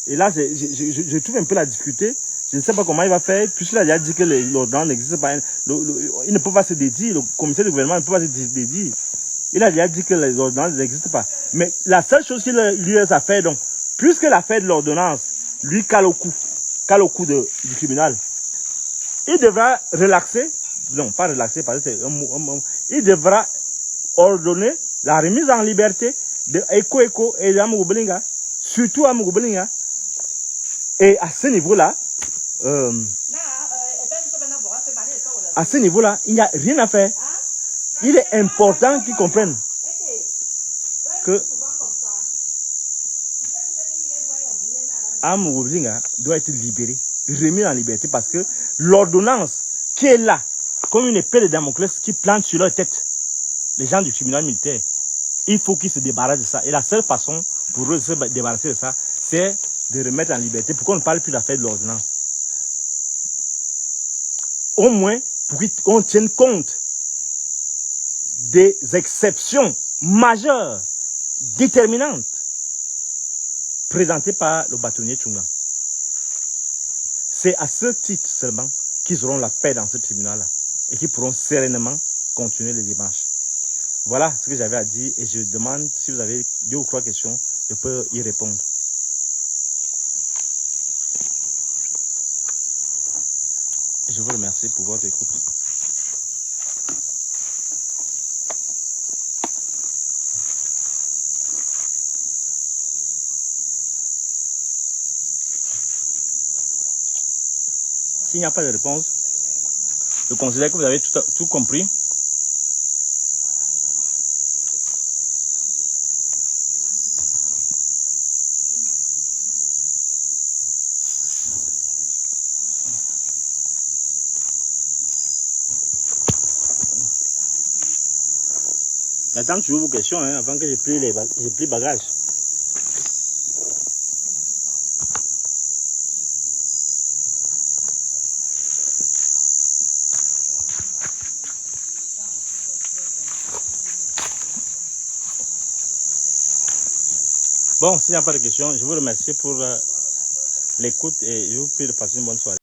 et là je trouve un peu la difficulté, je ne sais pas comment il va faire, puisqu'il a déjà dit que l'ordonnance n'existe pas, il ne peut pas se dédier, le comité de gouvernement ne peut pas se dédier. Il a déjà dit que les ordonnances n'existent pas. Mais la seule chose qu'il lui reste à faire, donc, puisque l'affaire de l'ordonnance lui cale au cou du tribunal, il devra relaxer, non pas relaxer, parce que c'est un mot, il devra ordonner la remise en liberté de Eko et d'Amogo Belinga, surtout Amogo Belinga. Et à ce niveau-là, il n'y a rien à faire. Il est important qu'ils comprennent que Amogo Belinga doit être libéré, remis en liberté, parce que l'ordonnance qui est là, comme une épée de Damoclès qui plante sur leur tête, les gens du tribunal militaire, il faut qu'ils se débarrassent de ça. Et la seule façon pour eux de se débarrasser de ça, c'est de remettre en liberté, pour qu'on ne parle plus de l'affaire de l'ordonnance. Au moins, pour qu'on tienne compte des exceptions majeures, déterminantes, présentées par le bâtonnier Tchunga. C'est à ce titre seulement qu'ils auront la paix dans ce tribunal-là et qu'ils pourront sereinement continuer les démarches. Voilà ce que j'avais à dire et je demande si vous avez 2 ou 3 questions, je peux y répondre. Je vous remercie pour votre écoute. S'il n'y a pas de réponse, je considère que vous avez tout compris. J'attends toujours vos questions hein, avant que j'ai pris bagage. Bon, s'il n'y a pas de questions, je vous remercie pour l'écoute et je vous prie de passer une bonne soirée.